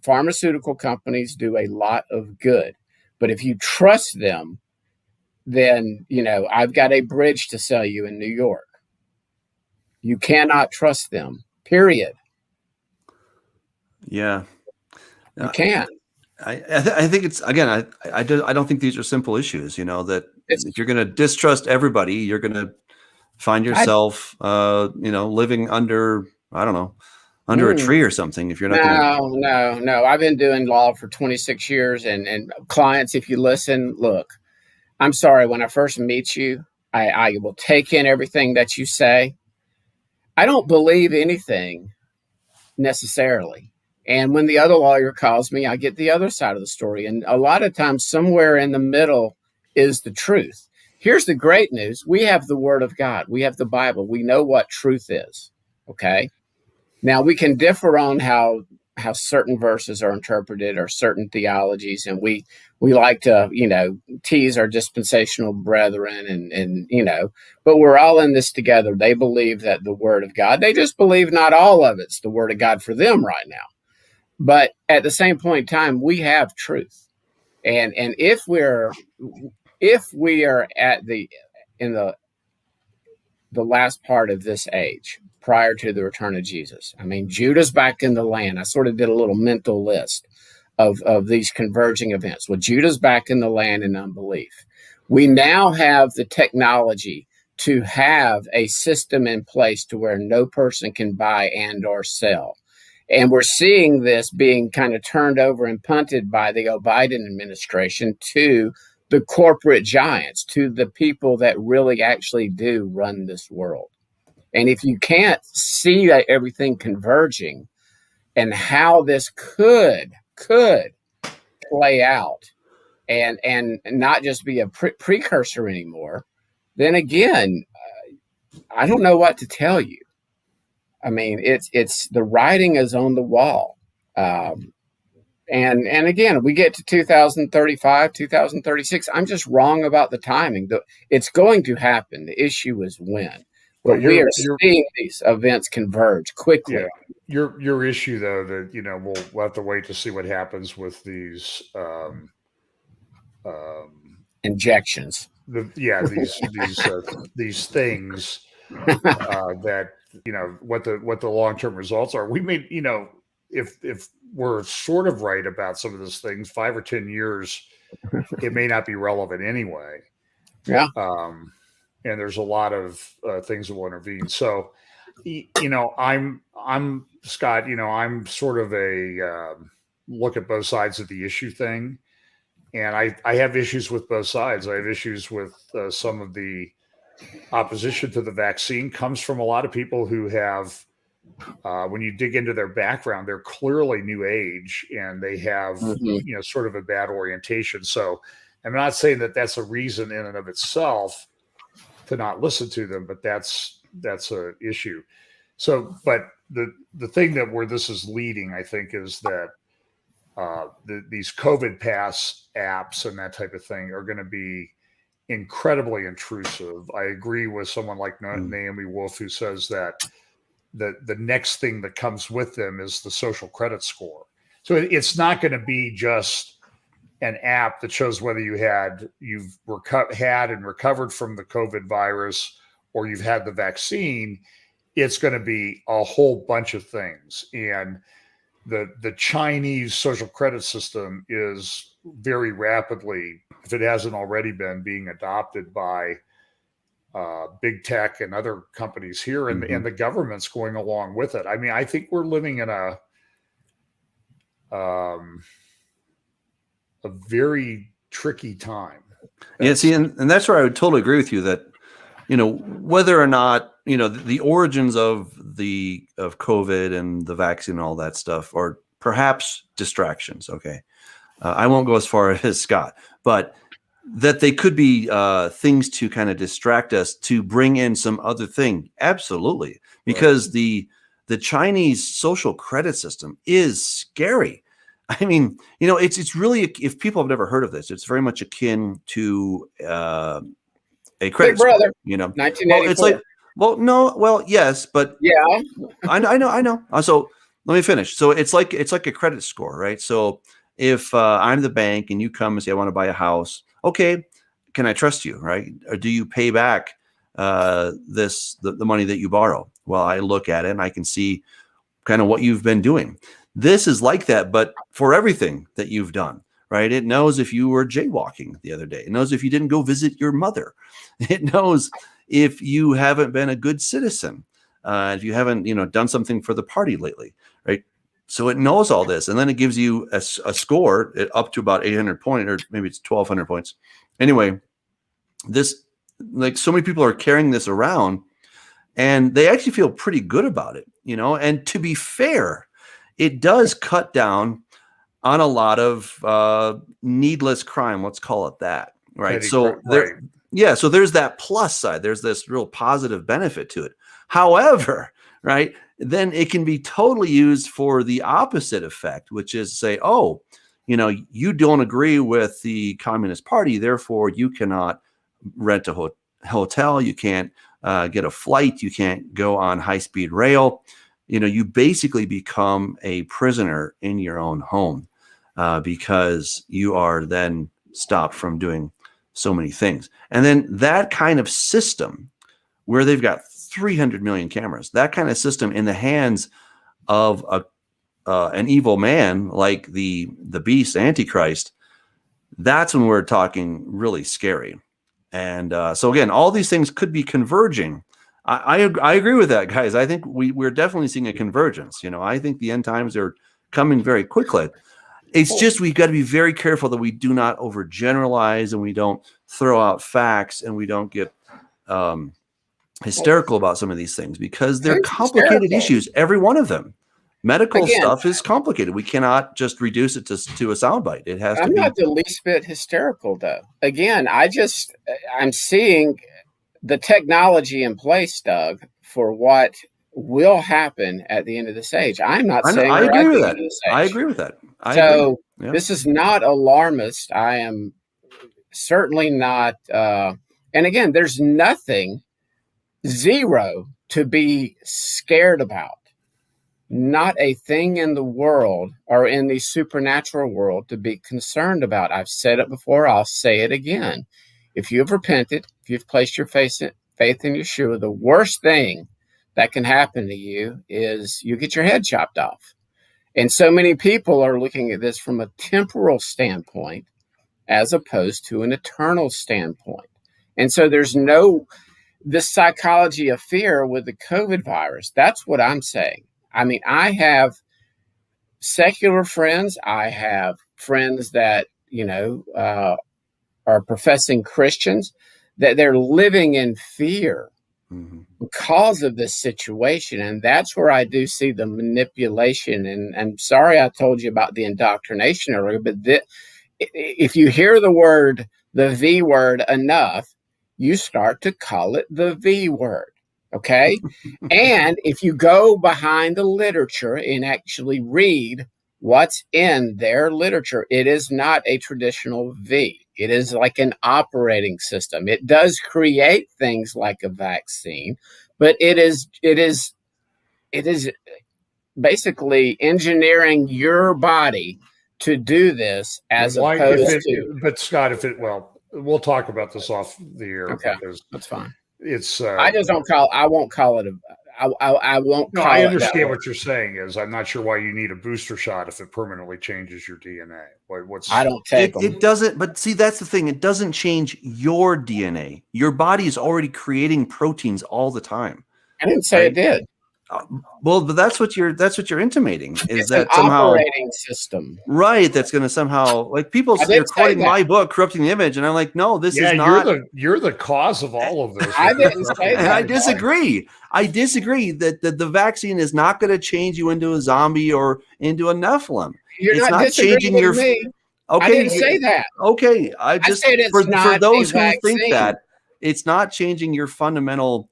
Pharmaceutical companies do a lot of good, but if you trust them, then, I've got a bridge to sell you in New York. You cannot trust them, period. Yeah. You can't. I think it's, again, I don't think these are simple issues, that if you're going to distrust everybody, you're going to find yourself, living under, I don't know, under a tree or something. If you're not No. I've been doing law for 26 years, and clients, if you listen, look, I'm sorry, when I first meet you, I will take in everything that you say. I don't believe anything necessarily. And when the other lawyer calls me, I get the other side of the story. And a lot of times, somewhere in the middle is the truth. Here's the great news. We have the Word of God. We have the Bible. We know what truth is. Okay. Now, we can differ on how how certain verses are interpreted or certain theologies, and we like to tease our dispensational brethren, and but we're all in this together. They believe that the Word of God, they just believe not all of it's the Word of God for them right now, but at the same point in time, we have truth, and if we are in the last part of this age, prior to the return of Jesus. I mean, Judah's back in the land. I sort of did a little mental list of these converging events. Well, Judah's back in the land in unbelief. We now have the technology to have a system in place to where no person can buy and or sell. And we're seeing this being kind of turned over and punted by the Biden administration to the corporate giants, to the people that really actually do run this world. And if you can't see that everything converging and how this could play out and not just be a precursor anymore, then again, I don't know what to tell you. I mean, it's the writing is on the wall. And again, we get to 2035, 2036. I'm just wrong about the timing. It's going to happen. The issue is when. But we are seeing these events converge quickly. Yeah. Your issue, though, that we'll have to wait to see what happens with these injections. These things that what the long-term results are. We may if we're sort of right about some of those things, 5 or 10 years, it may not be relevant anyway. Yeah. And there's a lot of things that will intervene. So, I'm Scott, I'm sort of a look at both sides of the issue thing. And I have issues with both sides. I have issues with some of the opposition to the vaccine comes from a lot of people who have, when you dig into their background, they're clearly new age and they have, sort of a bad orientation. So I'm not saying that that's a reason in and of itself to not listen to them, but that's a issue. So, but the thing that where this is leading, I think, is that these COVID pass apps and that type of thing are going to be incredibly intrusive. I agree with someone like Naomi Wolf, who says that the next thing that comes with them is the social credit score. So it's not going to be just an app that shows whether you've had and recovered from the COVID virus or you've had the vaccine. It's going to be a whole bunch of things. And the Chinese social credit system is very rapidly, if it hasn't already been, being adopted by big tech and other companies here, and the government's going along with it. I mean, I think we're living in a very tricky time. And that's where I would totally agree with you that, whether or not, the origins of COVID and the vaccine and all that stuff, or perhaps distractions. Okay. I won't go as far as Scott, but that they could be things to kind of distract us to bring in some other thing. Absolutely. Because the Chinese social credit system is scary. I mean, it's really, if people have never heard of this, it's very much akin to a credit Big Brother, score, 1984. Yes, but yeah, I know. So let me finish. So it's like a credit score, right? So if I'm the bank and you come and say, I want to buy a house, okay, can I trust you, right? Or do you pay back the money that you borrow? Well, I look at it and I can see kind of what you've been doing. This is like that, but for everything that you've done, right? It knows if you were jaywalking the other day. It knows if you didn't go visit your mother. It knows if you haven't been a good citizen, if you haven't, done something for the party lately, right? So it knows all this, and then it gives you a score up to about 800 points, or maybe it's 1,200 points. Anyway, this, like, so many people are carrying this around, and they actually feel pretty good about it, And to be fair, it does cut down on a lot of needless crime. Let's call it that, right? So there's that plus side. There's this real positive benefit to it. However, right, then it can be totally used for the opposite effect, which is say, oh, you don't agree with the Communist Party, therefore you cannot rent a hotel, you can't get a flight, you can't go on high-speed rail. You basically become a prisoner in your own home because you are then stopped from doing so many things. And then that kind of system where they've got 300 million cameras, that kind of system in the hands of an evil man like the beast Antichrist, that's when we're talking really scary. And so again, all these things could be converging. I agree with that, guys. I think we're definitely seeing a convergence. I think the end times are coming very quickly. It's just we've got to be very careful that we do not overgeneralize and we don't throw out facts and we don't get hysterical about some of these things because they're complicated issues. Every one of them. Medical stuff is complicated. We cannot just reduce it to a soundbite. It has to be. I'm not the least bit hysterical, though. Again, I'm seeing the technology in place, Doug, for what will happen at the end of this age. I'm not saying I agree with that. I agree with that. This is not alarmist. I am certainly not. And again, there's zero to be scared about. Not a thing in the world or in the supernatural world to be concerned about. I've said it before. I'll say it again. If you've repented, if you've placed your faith in Yeshua, the worst thing that can happen to you is you get your head chopped off. And so many people are looking at this from a temporal standpoint as opposed to an eternal standpoint. And so there's this psychology of fear with the COVID virus. That's what I'm saying. I mean, I have secular friends. I have friends that, are professing Christians, that they're living in fear because of this situation. And that's where I do see the manipulation. And I'm sorry I told you about the indoctrination earlier, but if you hear the V word enough, you start to call it the V word. Okay. And if you go behind the literature and actually read what's in their literature, it is not a traditional V. It is like an operating system. It does create things like a vaccine, but it is basically engineering your body to do this as opposed to. But Scott, we'll talk about this off the air. Okay, that's fine. It's. I won't call it. I understand what you're saying. I'm not sure why you need a booster shot if it permanently changes your DNA. I don't take them. It doesn't. But see, that's the thing. It doesn't change your DNA. Your body is already creating proteins all the time. I didn't say it did. Well, but that's what you're intimating is it's that an somehow operating system, right? That's going to somehow people are quoting my book, Corrupting the Image, and I'm like, no, this is not. You're the cause of all of this. I didn't say that. And I disagree. I disagree that the vaccine is not going to change you into a zombie or into a Nephilim. You're not changing with me. Okay, I didn't say that. Okay, I said it's for those who think that it's not changing your fundamental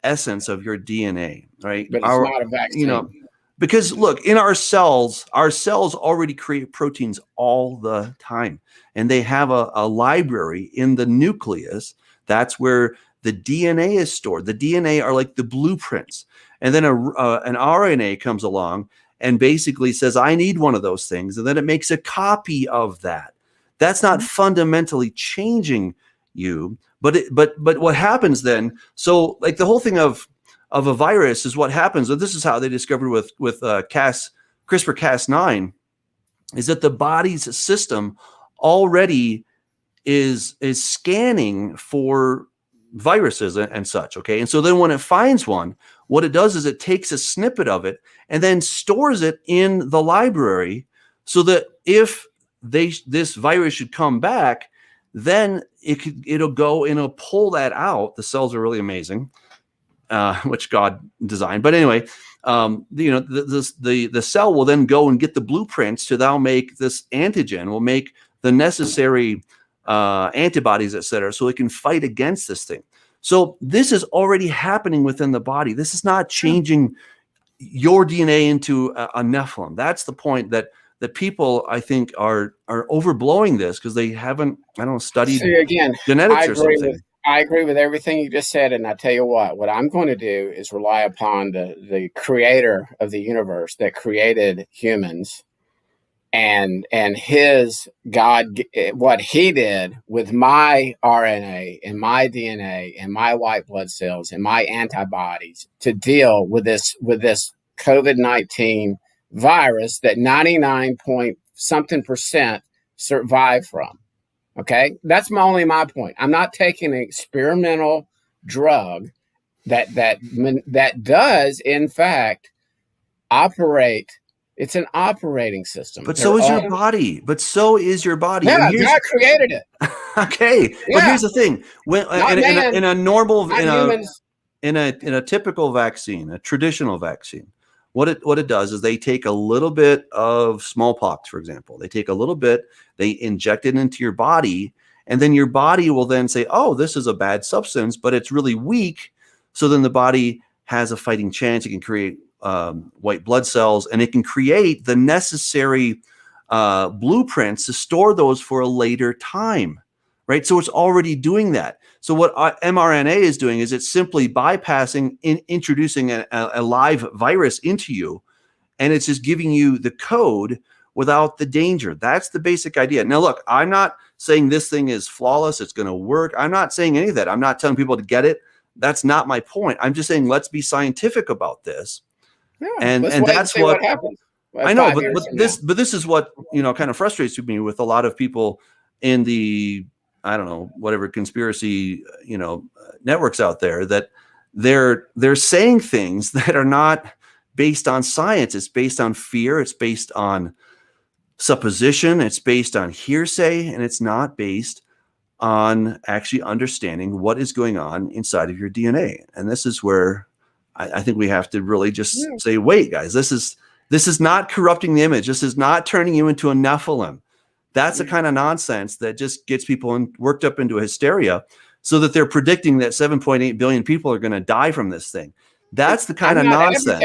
essence of your DNA, right? But it's not a vaccine. Because look, in our cells already create proteins all the time. And they have a library in the nucleus. That's where the DNA is stored. The DNA are like the blueprints. And then an RNA comes along and basically says, I need one of those things. And then it makes a copy of that. That's not fundamentally changing you. But what happens then? So like the whole thing of a virus is what happens. And this is how they discovered with CRISPR-Cas9 is that the body's system already is scanning for viruses and such. Okay, and so then when it finds one, what it does is it takes a snippet of it and then stores it in the library so that if this virus should come back, then it'll go and it'll pull that out. The cells are really amazing, which God designed. But anyway, the cell will then go and get the blueprints to now make this antigen, will make the necessary antibodies, etc., so it can fight against this thing. So this is already happening within the body. This is not changing your DNA into a Nephilim. That's the point that people, I think, are overblowing this because they haven't, I don't know, studied genetics or something. I agree with everything you just said, and I tell you what I'm going to do is rely upon the creator of the universe that created humans, and his God, what he did with my RNA and my DNA and my white blood cells and my antibodies to deal with this COVID-19 virus that 99 point something percent survive from. Okay, that's only my point. I'm not taking an experimental drug that does in fact operate. It's an operating system. But so is your body. But so is your body. Yeah, God created it. Okay, yeah. But here's the thing: when in a normal in a typical vaccine, a traditional vaccine, what it does is they take a little bit of smallpox, for example. They take a little bit, they inject it into your body, and then your body will then say, "Oh, this is a bad substance, but it's really weak." So then the body has a fighting chance. It can create white blood cells, and it can create the necessary blueprints to store those for a later time, right? So it's already doing that. So what mRNA is doing is it's simply bypassing, introducing a live virus into you, and it's just giving you the code without the danger. That's the basic idea. Now, look, I'm not saying this thing is flawless. It's going to work. I'm not saying any of that. I'm not telling people to get it. That's not my point. I'm just saying let's be scientific about this. Yeah, and that's what happens. I know, but this is what, kind of frustrates me with a lot of people in the, I don't know, whatever conspiracy, networks out there, that they're saying things that are not based on science. It's based on fear. It's based on supposition. It's based on hearsay, and it's not based on actually understanding what is going on inside of your DNA. And this is where I think we have to really just say, wait, guys, this is not corrupting the image. This is not turning you into a Nephilim. That's the kind of nonsense that just gets people worked up into a hysteria, so that they're predicting that 7.8 billion people are going to die from this thing. That's the kind of nonsense.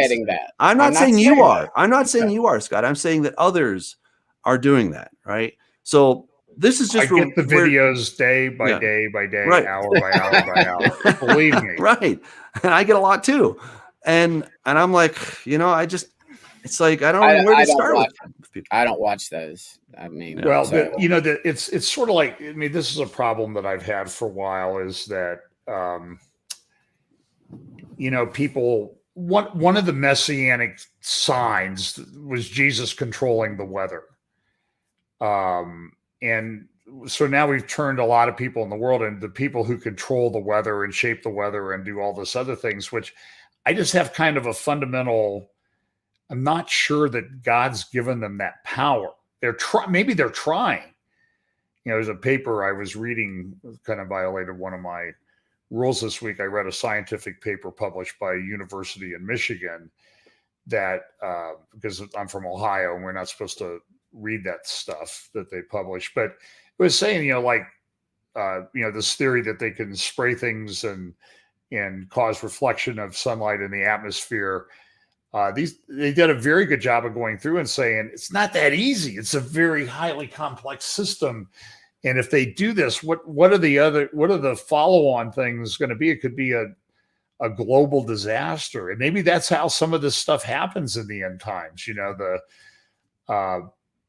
I'm not saying you are. I'm not saying you are, Scott. I'm saying that others are doing that, right? So this is just, I get the videos day by day by day, right, hour by hour by hour. Believe me. Right. And I get a lot too. And I'm like, it's like, I don't know where to start with people. I don't watch those. I mean, well, it's sort of like, I mean, this is a problem that I've had for a while, is that, people, one of the messianic signs was Jesus controlling the weather. And so now we've turned a lot of people in the world into the people who control the weather and shape the weather and do all this other things, which I just have kind of a fundamental, I'm not sure that God's given them that power. Maybe they're trying. There's a paper I was reading, kind of violated one of my rules this week. I read a scientific paper published by a university in Michigan that, because I'm from Ohio and we're not supposed to read that stuff that they publish, but it was saying, this theory that they can spray things and cause reflection of sunlight in the atmosphere. They did a very good job of going through and saying it's not that easy. It's a very highly complex system. And if they do this, what are the follow-on things going to be? It could be a global disaster. And maybe that's how some of this stuff happens in the end times. The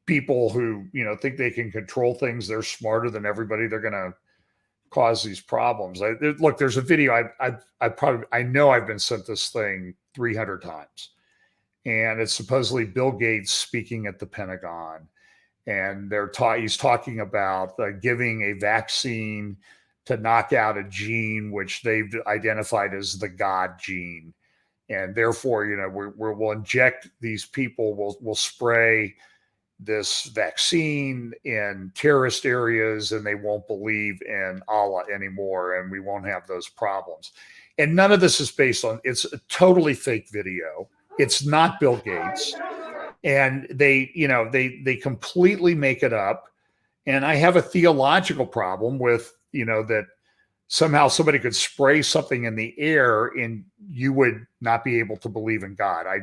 people who, think they can control things, they're smarter than everybody, they're going to cause these problems. Look, there's a video. I know I've been sent this thing 300 times, and it's supposedly Bill Gates speaking at the Pentagon, and he's talking about giving a vaccine to knock out a gene which they've identified as the God gene, and therefore, we'll inject these people, we'll spray this vaccine in terrorist areas, and they won't believe in Allah anymore, and we won't have those problems. And none of this is based on, it's a totally fake video. It's not Bill Gates. And they completely make it up. And I have a theological problem with, that somehow somebody could spray something in the air and you would not be able to believe in God. I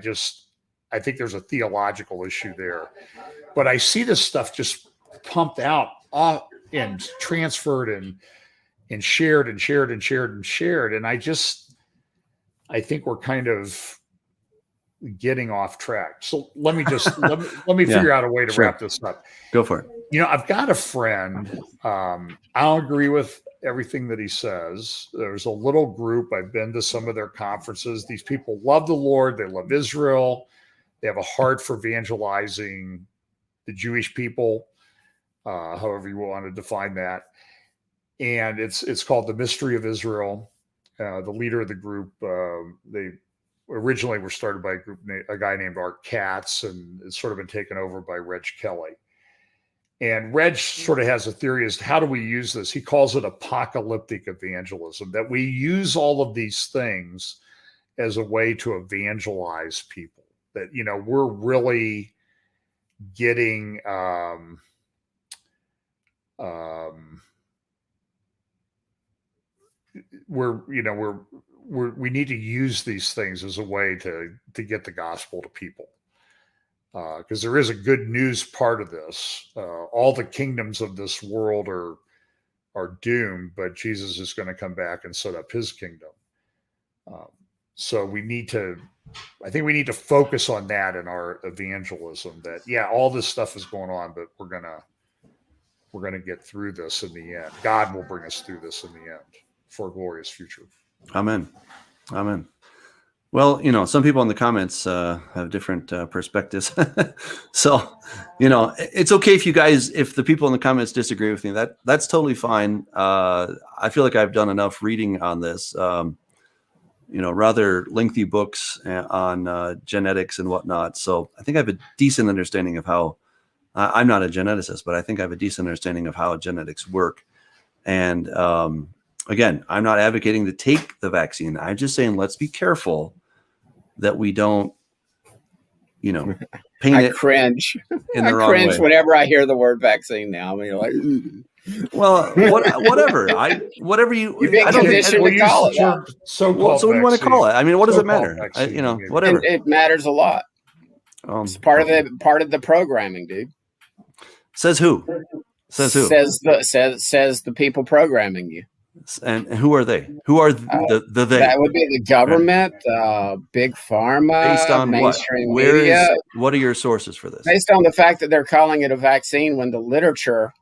think there's a theological issue there. But I see this stuff just pumped out and transferred and shared and shared and shared and shared. And I think we're kind of getting off track. So let me figure out a way to wrap this up. Go for it. You know, I've got a friend. I don't agree with everything that he says. There's a little group. I've been to some of their conferences. These people love the Lord. They love Israel. They have a heart for evangelizing the Jewish people, however you want to define that. And it's called The Mystery of Israel. The leader of the group, they originally were started by a guy named Art Katz, and it's sort of been taken over by Reg Kelly. And Reg sort of has a theory as to how do we use this? He calls it apocalyptic evangelism, that we use all of these things as a way to evangelize people. That, you know, we're really getting we need to use these things as a way to get the gospel to people. Because there is a good news part of this. All the kingdoms of this world are doomed, but Jesus is going to come back and set up his kingdom. So I think we need to focus on that in our evangelism, that, yeah, all this stuff is going on, but we're going to get through this in the end. God will bring us through this in the end for a glorious future. Amen. Amen. Well, you know, some people in the comments have different perspectives. So, you know, it's okay if the people in the comments disagree with me, that's totally fine. I feel like I've done enough reading on this, you know, rather lengthy books on genetics and whatnot. So I think I have a decent understanding of how, I'm not a geneticist, but I think I have a decent understanding of how genetics work. And again, I'm not advocating to take the vaccine. I'm just saying, let's be careful that we don't, you know, paint I it cringe. in the I wrong cringe way. whenever I hear the word vaccine now. I mean, like, well, whatever. Whatever you. You've been conditioned to call it that. So what do you want to call it? I mean, what does it matter? You know, whatever. It matters a lot. It's part of the programming, dude. Says who? Says who? Says the people programming you. And who are they? Who are the they? That would be the government, big pharma, based on mainstream what? media. What are your sources for this? Based on the fact that they're calling it a vaccine when the literature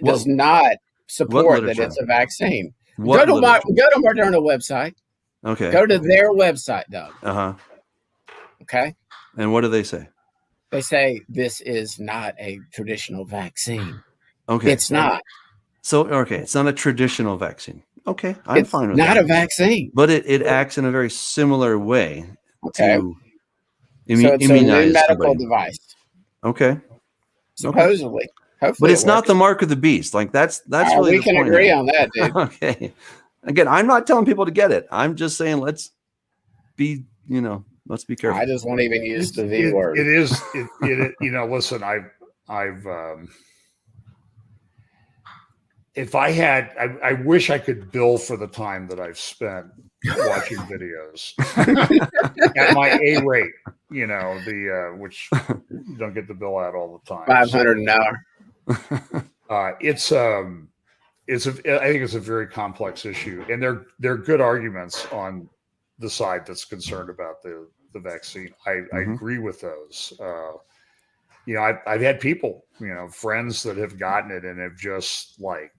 does not support that it's a vaccine. Go to Moderna website. Okay. Go to their website, Doug. Uh-huh. Okay. And what do they say? They say this is not a traditional vaccine. Okay. It's not. So, okay, it's not a traditional vaccine. Okay, I'm fine with that. It's not a vaccine. But it acts in a very similar way to so it's immunize a new medical somebody. device. Okay. Supposedly. Hopefully but it's not the mark of the beast. Like that's really we can agree on that, dude. Okay. Again, I'm not telling people to get it. I'm just saying let's be careful. I just won't even use the V word. It is you know, listen, I've if I had, I wish I could bill for the time that I've spent watching videos at my A rate, you know, which you don't get the bill out all the time. $500 an hour. I think it's a very complex issue, and they're good arguments on the side that's concerned about the vaccine. I agree with those. You know, I've had people, you know, friends that have gotten it and have just like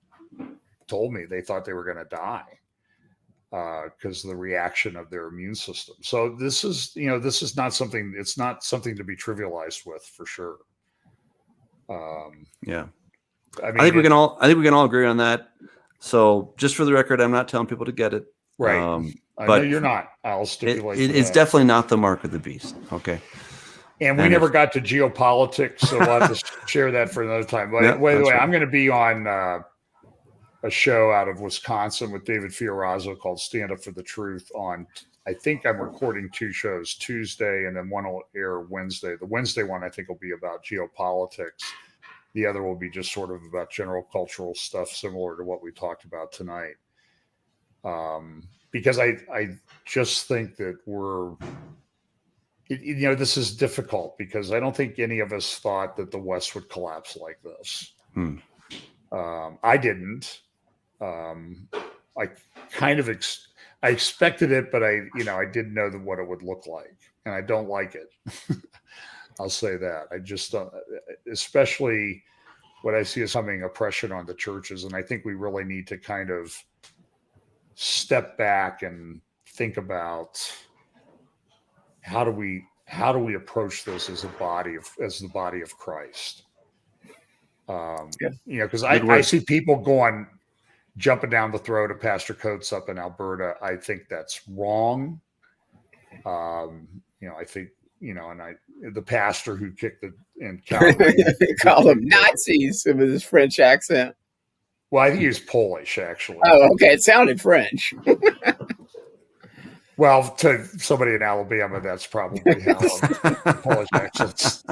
told me they thought they were going to die because of the reaction of their immune system. So this is not something. It's not something to be trivialized with, for sure. Yeah, I mean, I think we can all agree on that. So just for the record, I'm not telling people to get it. Right. But no, you're not. I'll stipulate. It's definitely not the mark of the beast. Okay. And we never got to geopolitics, so we'll have to share that for another time. But by the way, right. I'm going to be on a show out of Wisconsin with David Fiorazo called Stand Up for the Truth on, I think I'm recording 2 shows, Tuesday, and then one will air Wednesday. The Wednesday one, I think, will be about geopolitics. The other will be just sort of about general cultural stuff, similar to what we talked about tonight. Because I just think that this is difficult because I don't think any of us thought that the West would collapse like this. I didn't. I kind of I expected it, but I didn't know what it would look like, and I don't like it. I'll say that. I just don't, especially what I see as coming oppression on the churches, and I think we really need to kind of step back and think about how do we approach this as the body of Christ. Because I see people jumping down the throat of Pastor Coates up in Alberta. I think that's wrong. I think, the pastor who kicked in Calvary call them Nazis with his French accent. Well, I think he was Polish, actually. Oh, okay. It sounded French. Well, to somebody in Alabama, that's probably how Polish accents.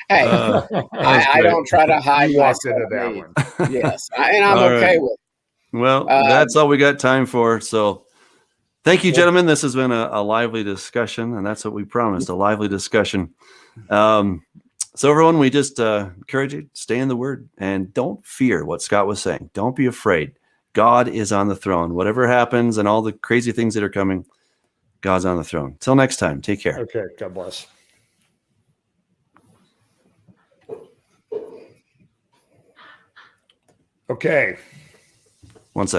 Hey, I don't try to hide walked into that one. Yes, and I'm okay with it. Well, that's all we got time for. So thank you, gentlemen. This has been a lively discussion, and that's what we promised, a lively discussion. So everyone, we just encourage you to stay in the Word and don't fear what Scott was saying. Don't be afraid. God is on the throne. Whatever happens and all the crazy things that are coming, God's on the throne. Till next time, take care. Okay, God bless. Okay. 1 second.